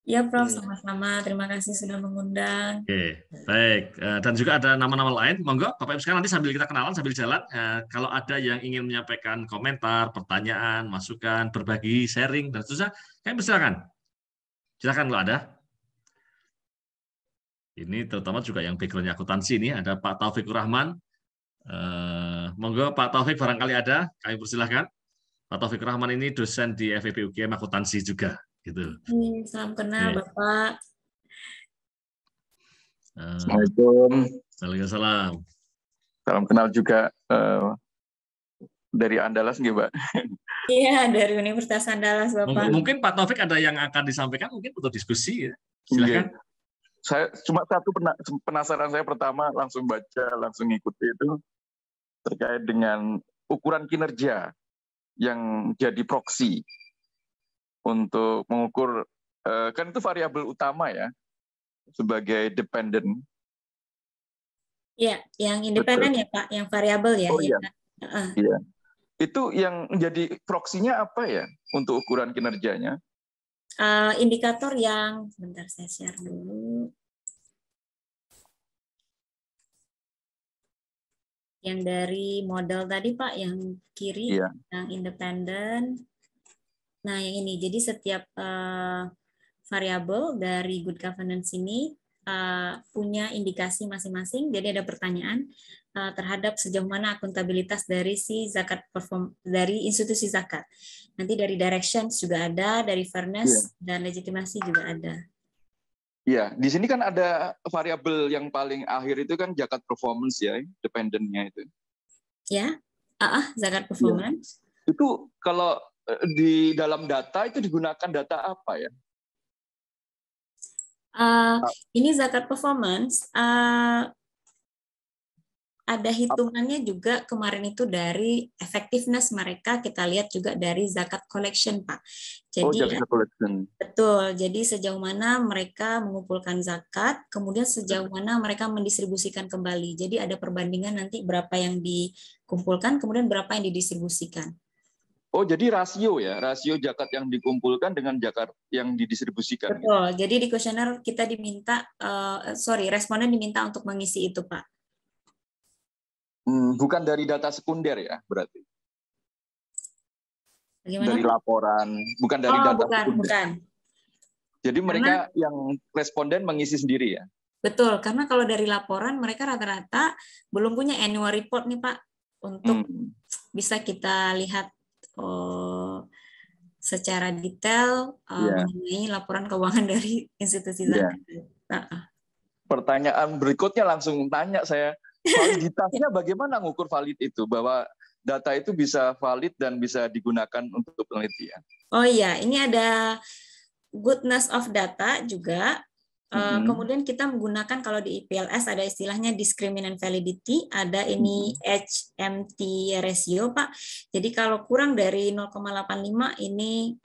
Ya, Prof, sama-sama. Terima kasih sudah mengundang. Oke, baik. Dan juga ada nama-nama lain. Monggo, Bapak Ibu sekalian, nanti sambil kita kenalan, sambil jalan, kalau ada yang ingin menyampaikan komentar, pertanyaan, masukan, berbagi, sharing, dan seterusnya, kami silakan. Silakan kalau ada. Ini terutama juga yang background-nya akuntansi ini, ada Pak Taufikur Rahman. Monggo, Pak Taufik barangkali ada, kami persilahkan. Pak Taufikur Rahman ini dosen di FEB UGM akuntansi juga. Gitu. Salam kenal, Bapak. Assalamualaikum. Waalaikumsalam. Salam kenal juga dari Andalas nggih, Mbak? Iya, dari Universitas Andalas, Bapak. Mungkin Pak Taufik ada yang akan disampaikan, mungkin untuk diskusi. Ya. Silakan. Saya cuma satu penasaran saya pertama, langsung baca, langsung ngikuti itu terkait dengan ukuran kinerja yang jadi proksi untuk mengukur, kan itu variabel utama ya, sebagai dependent. Iya, yang independen ya Pak, yang variabel ya. Oh iya. Iya. Itu yang menjadi proksinya apa ya untuk ukuran kinerjanya? Indikator yang, sebentar saya share dulu. Yang dari model tadi Pak, yang kiri, yang independen. Nah, yang ini, jadi setiap variabel dari good governance ini punya indikasi masing-masing. Jadi ada pertanyaan terhadap sejauh mana akuntabilitas dari si zakat dari institusi zakat. Nanti dari directions juga ada, dari fairness dan legitimasi juga ada. Iya, di sini kan ada variabel yang paling akhir itu kan zakat performance ya, dependennya itu. Ya, zakat performance. Ya. Itu kalau di dalam data itu digunakan data apa ya? Ini zakat performance ada hitungannya juga kemarin itu dari effectiveness mereka, kita lihat juga dari zakat collection, Pak. Jadi zakat collection. betul, jadi sejauh mana mereka mengumpulkan zakat, kemudian sejauh mana mereka mendistribusikan kembali. Jadi ada perbandingan nanti berapa yang dikumpulkan, kemudian berapa yang didistribusikan. Oh, jadi rasio ya, rasio zakat yang dikumpulkan dengan zakat yang didistribusikan. Betul, jadi di kuesioner kita diminta, responden diminta untuk mengisi itu, Pak. Bukan dari data sekunder ya, berarti? Bagaimana, dari Pak? laporan, bukan dari data sekunder. Bukan. Jadi mereka yang responden mengisi sendiri ya? Betul, karena kalau dari laporan mereka rata-rata belum punya annual report nih, Pak, untuk bisa kita lihat secara detail mengenai laporan keuangan dari institusi zakat. Pertanyaan berikutnya langsung tanya saya, validitasnya bagaimana ngukur valid itu, bahwa data itu bisa valid dan bisa digunakan untuk penelitian? Oh iya, ini ada goodness of data juga. Kemudian kita menggunakan kalau di IPLS ada istilahnya discriminant validity, ada ini HMT ratio, Pak. Jadi kalau kurang dari 0,85 ini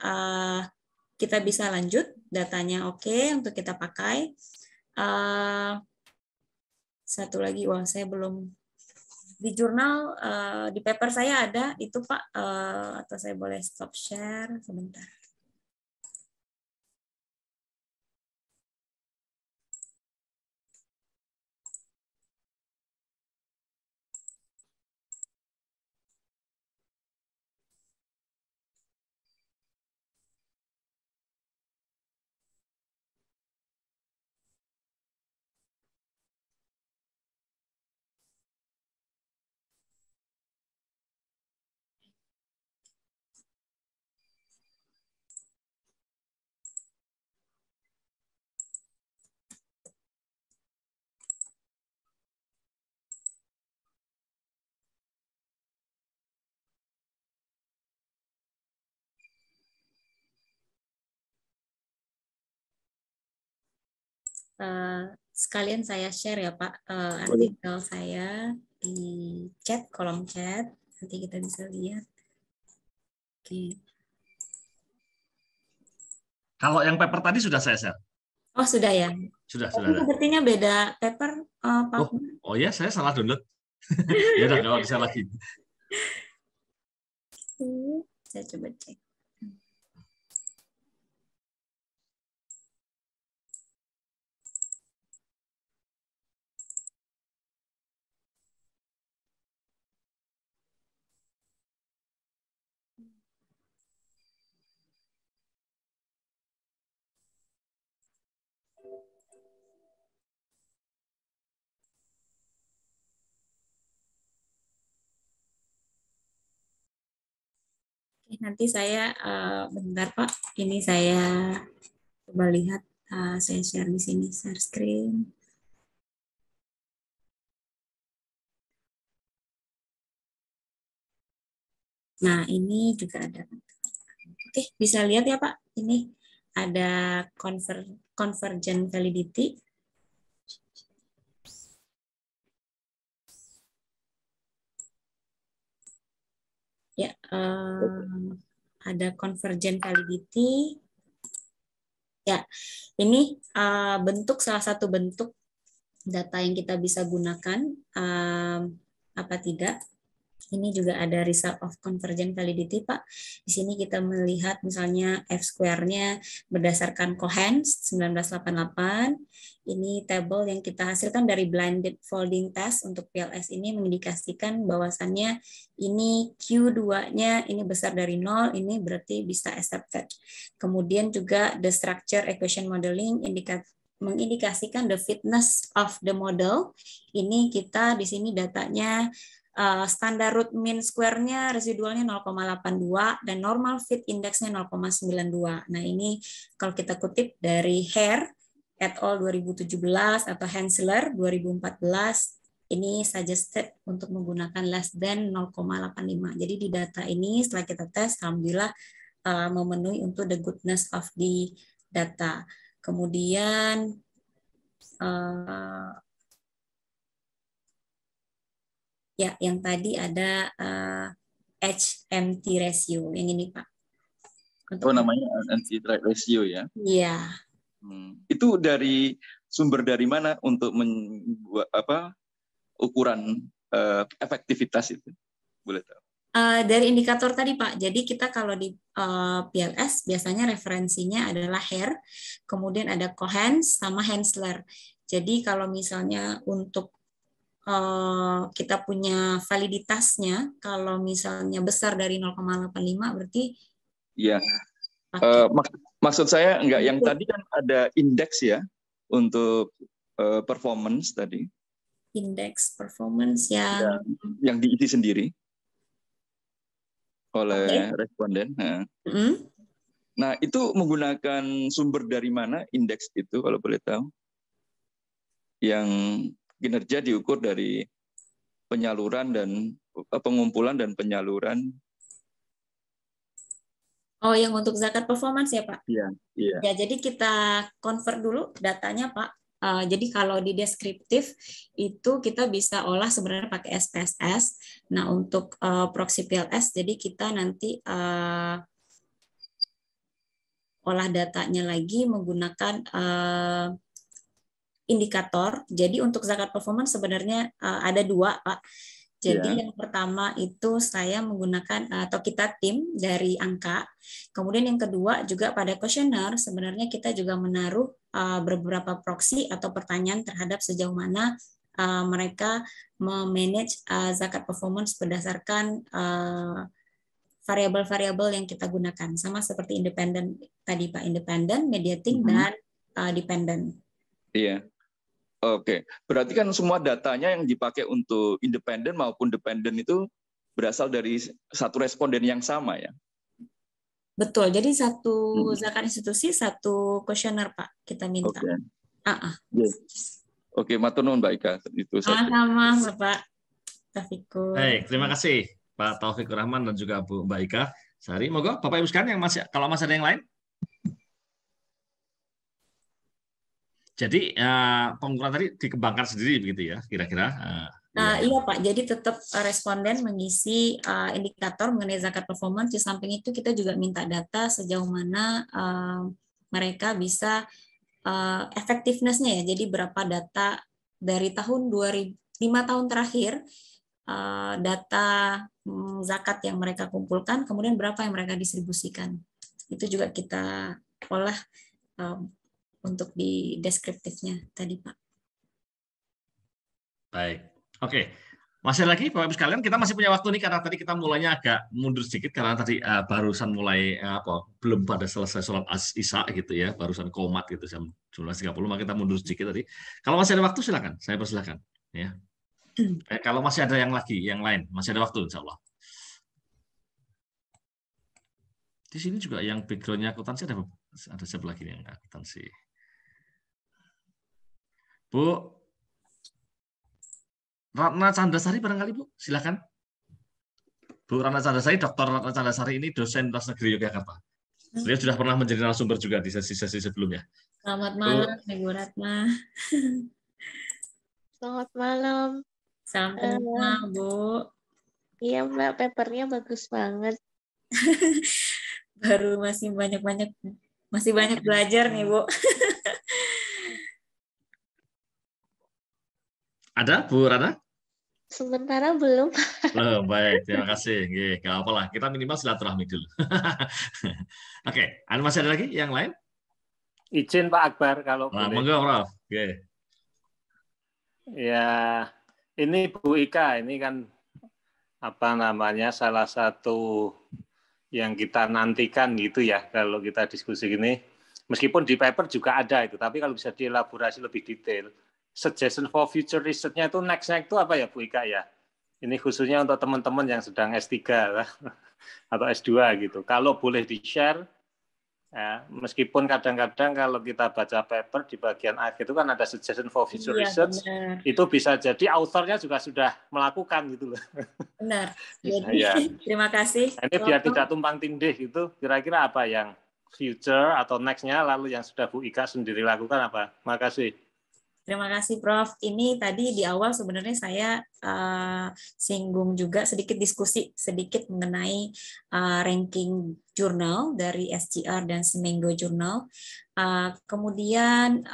kita bisa lanjut, datanya oke untuk kita pakai. Satu lagi, saya belum di jurnal, di paper saya ada itu, Pak, atau saya boleh stop share sebentar. Sekalian saya share ya, Pak, artikel saya di chat, kolom chat, nanti kita bisa lihat. Oke. Kalau yang paper tadi sudah saya share. Oh, sudah ya? Sudah. Sepertinya beda paper, Pak. Oh ya, saya salah download. Ya udah, nggak bisa lagi. Saya coba cek. Nanti saya bentar, Pak. Ini saya coba lihat, saya share di sini, share screen. Nah, ini juga ada. Oke, bisa lihat ya, Pak. Ini ada convergent validity. Ya, ada convergent validity. Ya, ini salah satu bentuk data yang kita bisa gunakan, apa tidak. Ini juga ada result of convergent validity, Pak. Di sini kita melihat misalnya F-square-nya berdasarkan Cohens 1988. Ini table yang kita hasilkan dari blinded folding test untuk PLS ini mengindikasikan bahwasannya ini Q2-nya ini besar dari 0, ini berarti bisa accepted. Kemudian juga the structure equation modeling mengindikasikan the fitness of the model. Ini kita di sini datanya standar root mean square-nya residualnya 0,82 dan normal fit index-nya 0,92. Nah, ini kalau kita kutip dari Hare et al. 2017 atau Hensler 2014, ini suggested untuk menggunakan less than 0,85. Jadi di data ini setelah kita tes, alhamdulillah memenuhi untuk the goodness of the data. Kemudian Ya, yang tadi ada HMT ratio yang ini Pak. Oh, namanya anti-trade ratio ya. Iya. Itu dari sumber dari mana untuk membuat ukuran efektivitas itu? Boleh tahu? Dari indikator tadi Pak. Jadi kita kalau di PLS biasanya referensinya adalah Hare, kemudian ada Cohens sama Hensler. Jadi kalau misalnya untuk kita punya validitasnya, kalau misalnya besar dari 0,85 berarti Iya. pakai Maksud saya enggak, yang tadi kan ada indeks ya untuk performance tadi. indeks performance yang diisi sendiri oleh responden. Nah, itu menggunakan sumber dari mana indeks itu kalau boleh tahu? Yang kinerja diukur dari penyaluran dan pengumpulan dan penyaluran. Oh, yang untuk zakat performance ya Pak? Iya. Ya, jadi kita convert dulu datanya Pak. Jadi kalau di deskriptif itu kita bisa olah sebenarnya pakai SPSS. Nah, untuk proxy PLS, jadi kita nanti olah datanya lagi menggunakan indikator. Jadi untuk zakat performance sebenarnya ada dua, Pak. Jadi yang pertama itu saya menggunakan atau kita tim dari angka. Kemudian yang kedua juga pada kuesioner sebenarnya kita juga menaruh beberapa proxy atau pertanyaan terhadap sejauh mana mereka memanage zakat performance berdasarkan variabel-variabel yang kita gunakan. Sama seperti independen tadi Pak, independen, mediating, dan dependent. Iya. Oke, berarti kan semua datanya yang dipakai untuk independen maupun dependen itu berasal dari satu responden yang sama ya? Betul, jadi satu zakat institusi, satu kuesioner Pak, kita minta. Oke, matur nuwun Mbak Ika. Itu saja. Sama Bapak Taufikur. Baik, terima kasih Pak Taufikur Rahman dan juga Bu Mbak Ika Sari. Moga Bapak Ibu sekalian yang masih, kalau masih ada yang lain. Jadi pengukuran tadi dikembangkan sendiri begitu ya, kira-kira? Iya Pak, jadi tetap responden mengisi indikator mengenai zakat performance. Di samping itu kita juga minta data sejauh mana mereka bisa effectiveness-nya ya. Jadi berapa data dari tahun 5 tahun terakhir data zakat yang mereka kumpulkan, kemudian berapa yang mereka distribusikan. Itu juga kita olah untuk di deskriptifnya tadi Pak. Baik, oke. Masih lagi Bapak Ibu sekalian, kita masih punya waktu nih karena tadi kita mulainya agak mundur sedikit karena tadi barusan mulai belum pada selesai sholat isya gitu ya, barusan qomat gitu jam 11.30, maka kita mundur sedikit tadi. Kalau masih ada waktu silakan, saya persilakan ya. Kalau masih ada yang lain, masih ada waktu insya Allah. Di sini juga yang background-nya akuntansi ada siapa lagi yang akuntansi? Bu Ratna Chandasari barangkali Bu, silakan. Bu Ratna Chandasari, Dr. Ratna Chandasari ini dosen Universitas Negeri Yogyakarta. Beliau sudah pernah menjadi narasumber juga di sesi-sesi sebelumnya. Selamat malam, Ibu Ratna. Selamat malam. Salam kenal, Bu. Iya Mbak, papernya bagus banget. Baru masih banyak belajar nih Bu. Ada Bu Rana? Sementara belum. Belum, baik. Terima kasih. Nggak apa-apa. Kita minimal silaturahmi dulu. Oke, masih ada lagi yang lain? Izin Pak Akbar kalau boleh. Monggo, Prof. Oke. Ya, ini Bu Ika, ini kan salah satu yang kita nantikan gitu ya kalau kita diskusi gini. Meskipun di paper juga ada itu, tapi kalau bisa dielaborasi lebih detail. Suggestion for future research-nya itu next-nya itu apa ya Bu Ika ya? Ini khususnya untuk teman-teman yang sedang S3 atau S2 gitu. Kalau boleh di-share, ya, meskipun kadang-kadang kalau kita baca paper di bagian akhir itu kan ada suggestion for future research, benar. Itu bisa jadi authornya juga sudah melakukan gitu loh. Benar. Jadi, ya. Terima kasih. Ini biar tidak tumpang tindih gitu, kira-kira apa yang future atau next-nya lalu yang sudah Bu Ika sendiri lakukan apa? Makasih. Terima kasih Prof. Ini tadi di awal sebenarnya saya singgung juga sedikit diskusi sedikit mengenai ranking jurnal dari SGR dan Semengo Journal. Kemudian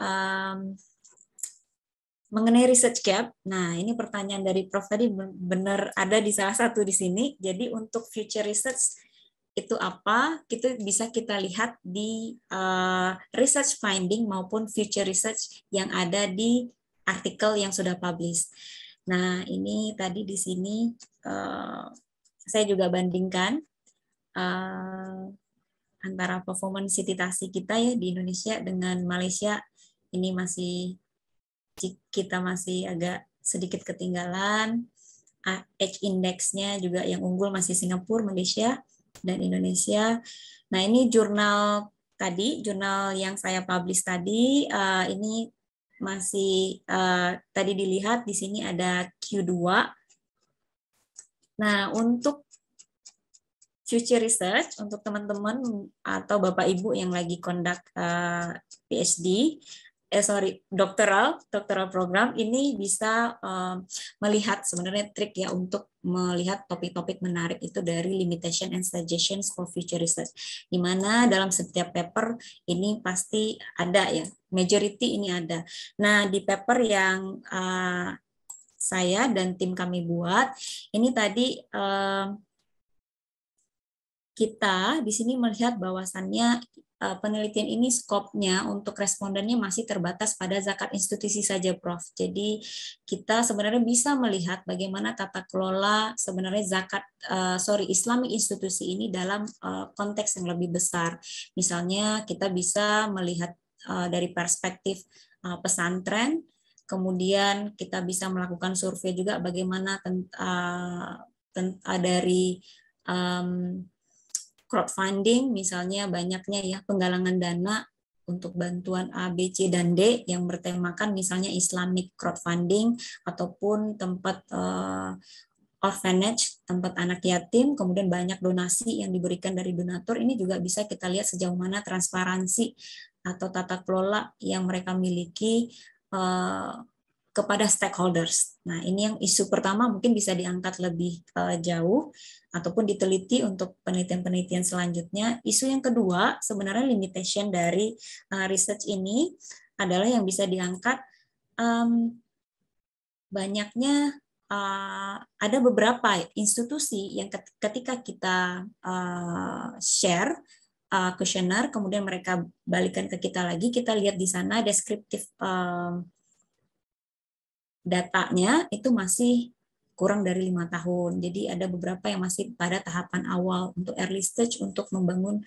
mengenai research gap, nah ini pertanyaan dari Prof tadi benar ada di salah satu di sini. Jadi untuk future research itu apa? Itu bisa kita lihat di research finding maupun future research yang ada di artikel yang sudah publish. Nah ini tadi di sini saya juga bandingkan antara performance citasi kita ya di Indonesia dengan Malaysia. Ini kita masih agak sedikit ketinggalan. H index-nya juga yang unggul masih Singapura, Malaysia, dan Indonesia. Nah ini jurnal yang saya publish tadi, ini masih tadi dilihat di sini ada Q2. Nah untuk future research untuk teman-teman atau Bapak Ibu yang lagi conduct PhD, doctoral program, ini bisa melihat sebenarnya trik ya untuk melihat topik-topik menarik itu dari limitation and suggestions for future research, di mana dalam setiap paper ini pasti ada ya, majority ini ada. Nah di paper yang saya dan tim kami buat ini tadi kita di sini melihat bahwasannya penelitian ini skopnya untuk respondennya masih terbatas pada zakat institusi saja, Prof. Jadi kita sebenarnya bisa melihat bagaimana tata kelola sebenarnya Islamic institusi ini dalam konteks yang lebih besar. Misalnya kita bisa melihat dari perspektif pesantren, kemudian kita bisa melakukan survei juga bagaimana dari crowdfunding, misalnya banyaknya ya penggalangan dana untuk bantuan A, B, C, dan D yang bertemakan misalnya Islamic crowdfunding ataupun tempat orphanage, tempat anak yatim, kemudian banyak donasi yang diberikan dari donatur. Ini juga bisa kita lihat sejauh mana transparansi atau tata kelola yang mereka miliki kepada stakeholders. Nah, ini yang isu pertama mungkin bisa diangkat lebih jauh ataupun diteliti untuk penelitian-penelitian selanjutnya. Isu yang kedua, sebenarnya limitation dari research ini adalah yang bisa diangkat banyaknya ada beberapa institusi yang ketika kita share kuesioner, kemudian mereka balikan ke kita lagi, kita lihat di sana deskriptif datanya itu masih kurang dari 5 tahun. Jadi ada beberapa yang masih pada tahapan awal untuk early stage untuk membangun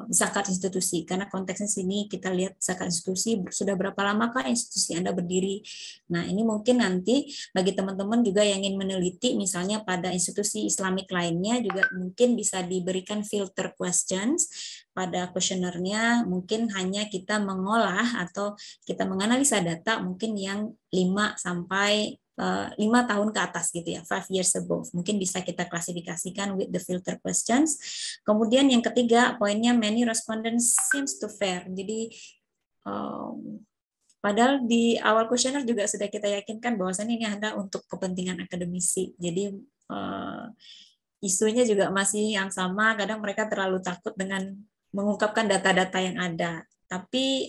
zakat institusi. Karena konteksnya sini kita lihat zakat institusi sudah berapa lamakah institusi Anda berdiri. Nah ini mungkin nanti bagi teman-teman juga yang ingin meneliti misalnya pada institusi Islamik lainnya juga mungkin bisa diberikan filter questions pada kuesionernya, mungkin hanya kita mengolah atau kita menganalisa data mungkin yang 5 tahun ke atas gitu ya, 5 years above. Mungkin bisa kita klasifikasikan with the filter questions. Kemudian yang ketiga, poinnya many respondents seems to fair. Jadi padahal di awal kuesioner juga sudah kita yakinkan bahwasannya ini ada untuk kepentingan akademisi. Jadi isunya juga masih yang sama, kadang mereka terlalu takut dengan mengungkapkan data-data yang ada. Tapi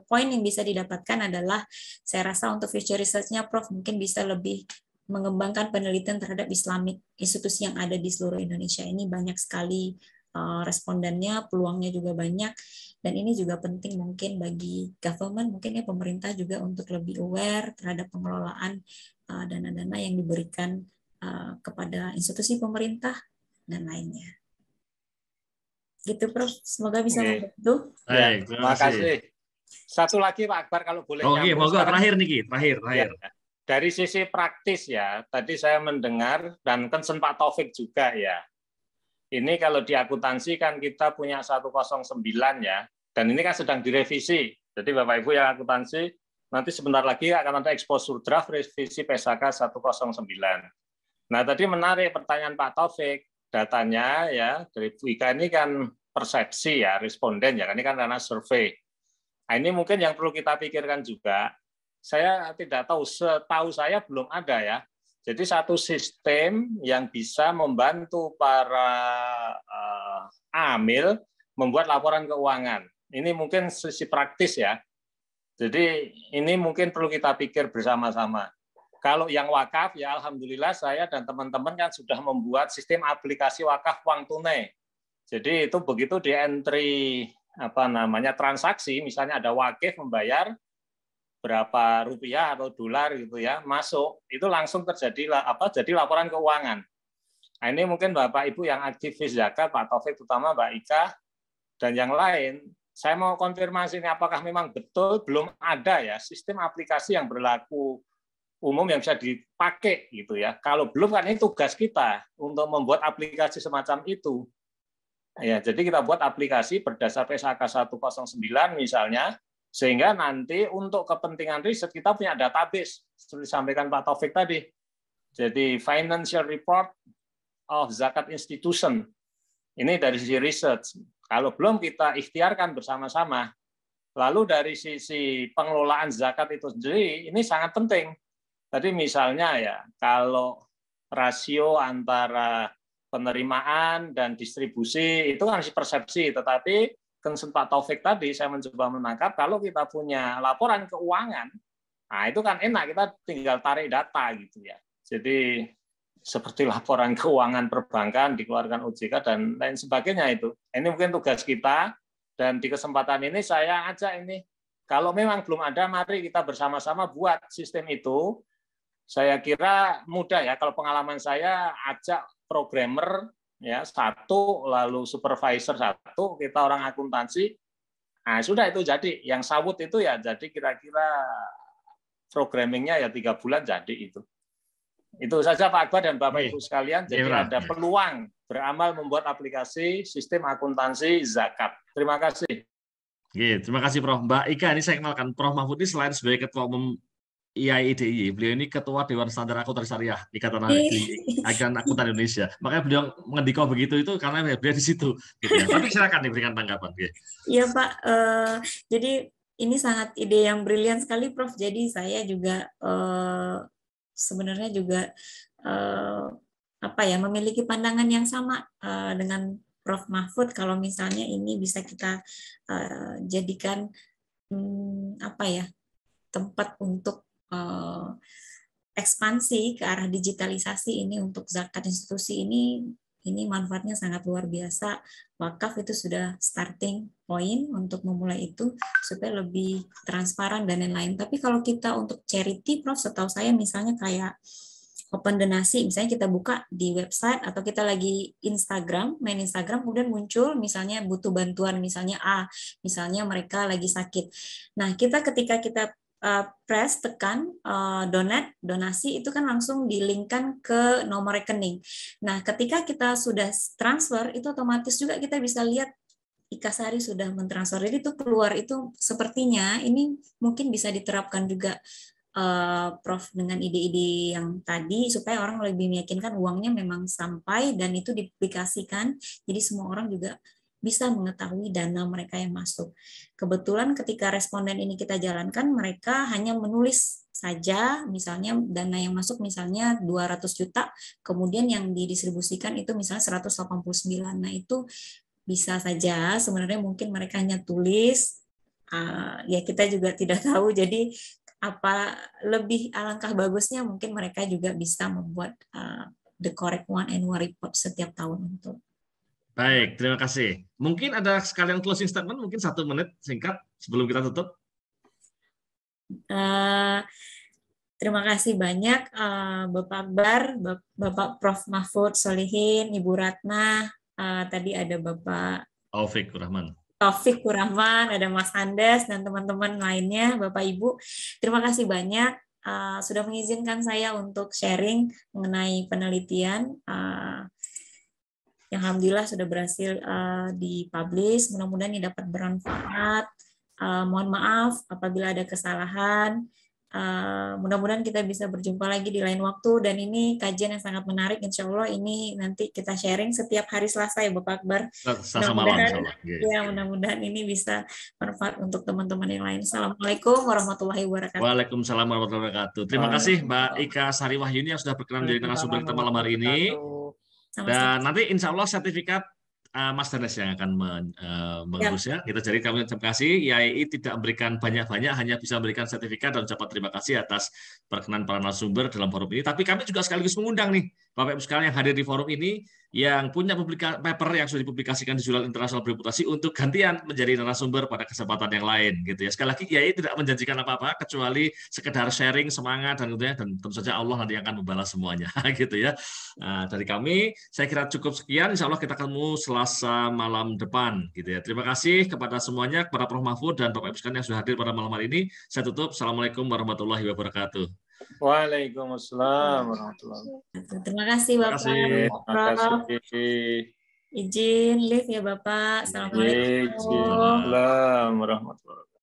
poin yang bisa didapatkan adalah saya rasa untuk future research-nya Prof mungkin bisa lebih mengembangkan penelitian terhadap Islamic institusi yang ada di seluruh Indonesia. Ini banyak sekali respondennya, peluangnya juga banyak, dan ini juga penting mungkin bagi government, mungkin ya pemerintah juga untuk lebih aware terhadap pengelolaan dana-dana yang diberikan kepada institusi pemerintah dan lainnya. Gitu Prof, semoga bisa membantu. Baik, terima kasih. Satu lagi Pak Akbar kalau boleh nyambung. Oke, terakhir Niki, terakhir. Ya, dari sisi praktis ya, tadi saya mendengar dan concern Pak Taufik juga ya. Ini kalau di akuntansi kan kita punya 109 ya, dan ini kan sedang direvisi. Jadi Bapak Ibu yang akuntansi, nanti sebentar lagi akan ada exposure draft revisi PSAK 109. Nah tadi menarik pertanyaan Pak Taufik. Datanya ya dari Wika ini kan persepsi ya responden ya, ini kan karena survei. Nah, ini mungkin yang perlu kita pikirkan juga saya tidak tahu, setahu saya belum ada ya. Jadi satu sistem yang bisa membantu para amil membuat laporan keuangan. Ini mungkin sisi praktis ya. Jadi ini mungkin perlu kita pikir bersama-sama. Kalau yang wakaf, ya alhamdulillah saya dan teman-teman kan sudah membuat sistem aplikasi wakaf uang tunai. Jadi itu begitu di entry transaksi, misalnya ada wakif membayar berapa rupiah atau dolar gitu ya, masuk, itu langsung terjadi jadi laporan keuangan. Nah, ini mungkin Bapak Ibu yang aktivis zakat, Pak Taufik terutama Mbak Ika dan yang lain, saya mau konfirmasi ini apakah memang betul belum ada ya sistem aplikasi yang berlaku umum yang bisa dipakai gitu ya. Kalau belum kan ini tugas kita untuk membuat aplikasi semacam itu. Ya, jadi kita buat aplikasi berdasar PSAK 109 misalnya, sehingga nanti untuk kepentingan riset kita punya database seperti disampaikan Pak Taufik tadi. Jadi financial report of zakat institution. Ini dari sisi research. Kalau belum kita ikhtiarkan bersama-sama. Lalu dari sisi pengelolaan zakat itu sendiri ini sangat penting. Tadi misalnya ya, kalau rasio antara penerimaan dan distribusi itu kan persepsi, tetapi concern Pak Taufik tadi saya mencoba menangkap kalau kita punya laporan keuangan, nah itu kan enak, kita tinggal tarik data gitu ya. Jadi seperti laporan keuangan perbankan dikeluarkan OJK dan lain sebagainya itu. Ini mungkin tugas kita dan di kesempatan ini saya ajak ini kalau memang belum ada mari kita bersama-sama buat sistem itu. Saya kira mudah ya kalau pengalaman saya ajak programmer ya satu, lalu supervisor satu, kita orang akuntansi, nah sudah itu jadi. Yang sawut itu ya jadi kira-kira programmingnya ya 3 bulan jadi itu. Itu saja Pak Akbar dan Bapak Ibu sekalian. Jadi ada peluang beramal membuat aplikasi sistem akuntansi zakat. Terima kasih. Oke, terima kasih Prof. Mbak Ika, ini saya kenalkan Prof. Mahfud ini selain sebagai Ketua Umum IAIDI, beliau ini Ketua Dewan Standar Akuntansi Syariah Ikatan Akuntan Indonesia. Makanya beliau mengendiko begitu itu karena beliau di situ. Gitu ya. Tapi silakan diberikan tanggapan. Iya Pak, jadi ini sangat ide yang brilian sekali Prof. Jadi saya juga sebenarnya juga memiliki pandangan yang sama dengan Prof. Mahfud. Kalau misalnya ini bisa kita jadikan tempat untuk ekspansi ke arah digitalisasi ini untuk zakat institusi ini manfaatnya sangat luar biasa. Wakaf itu sudah starting point untuk memulai itu supaya lebih transparan dan lain-lain. Tapi kalau kita untuk charity, Prof, setahu saya misalnya kayak open donasi, misalnya kita buka di website atau kita lagi main Instagram, kemudian muncul misalnya butuh bantuan, misalnya misalnya mereka lagi sakit. Nah, ketika kita tekan donasi itu kan langsung di-link-kan ke nomor rekening. Nah, ketika kita sudah transfer itu otomatis juga kita bisa lihat Ikasari sudah mentransfer. Jadi itu keluar itu sepertinya ini mungkin bisa diterapkan juga Prof dengan ide-ide yang tadi supaya orang lebih meyakinkan uangnya memang sampai dan itu diaplikasikan. Jadi semua orang juga bisa mengetahui dana mereka yang masuk. Kebetulan ketika responden ini kita jalankan, mereka hanya menulis saja, misalnya dana yang masuk misalnya 200 juta, kemudian yang didistribusikan itu misalnya 189. Nah itu bisa saja, sebenarnya mungkin mereka hanya tulis, ya kita juga tidak tahu, jadi lebih alangkah bagusnya mungkin mereka juga bisa membuat the correct one annual report setiap tahun untuk. Baik, terima kasih. Mungkin ada sekalian closing statement, mungkin 1 menit singkat sebelum kita tutup. Terima kasih banyak Bapak Akbar, Bapak Prof. Mahfud Solihin, Ibu Ratna, tadi ada Bapak Taufik Kurahman, ada Mas Andes, dan teman-teman lainnya, Bapak Ibu. Terima kasih banyak sudah mengizinkan saya untuk sharing mengenai penelitian yang alhamdulillah sudah berhasil dipublish. Mudah-mudahan ini dapat bermanfaat. Mohon maaf apabila ada kesalahan. Mudah-mudahan kita bisa berjumpa lagi di lain waktu, dan ini kajian yang sangat menarik. Insya Allah ini nanti kita sharing setiap hari Selasa ya Bapak Akbar. Selasa malam, insya Allah. Ya, mudah-mudahan ini bisa bermanfaat untuk teman-teman yang lain. Assalamualaikum warahmatullahi wabarakatuh. Waalaikumsalam warahmatullahi wabarakatuh. Terima kasih Mbak Ika Sari Wahyuni yang sudah berkenan menjadi narasumber kita malam hari ini. Dan nanti insya Allah sertifikat Mas Danes yang akan mengurus ya. Kita jadi kami terima kasih. YAI tidak memberikan banyak-banyak, hanya bisa memberikan sertifikat dan ucapan terima kasih atas perkenan para narasumber dalam forum ini. Tapi kami juga sekaligus mengundang nih Bapak Ibu sekalian yang hadir di forum ini, yang punya paper yang sudah dipublikasikan di Jurnal Internasional Bereputasi untuk gantian menjadi narasumber pada kesempatan yang lain gitu ya. Sekali lagi YAI tidak menjanjikan apa-apa kecuali sekedar sharing semangat dan gitu ya, dan tentu saja Allah nanti akan membalas semuanya gitu ya. Nah, dari kami saya kira cukup sekian. Insya Allah kita ketemu Selasa malam depan gitu ya. Terima kasih kepada semuanya, kepada Prof. Mahfud dan Bapak Ibu sekalian yang sudah hadir pada malam hari ini. Saya tutup. Assalamualaikum warahmatullahi wabarakatuh. Waalaikumsalam warahmatullahi wabarakatuh. Terima kasih Bapak. Terima kasih. Izin live ya Bapak. Assalamualaikum. Izin. Warahmatullahi wabarakatuh.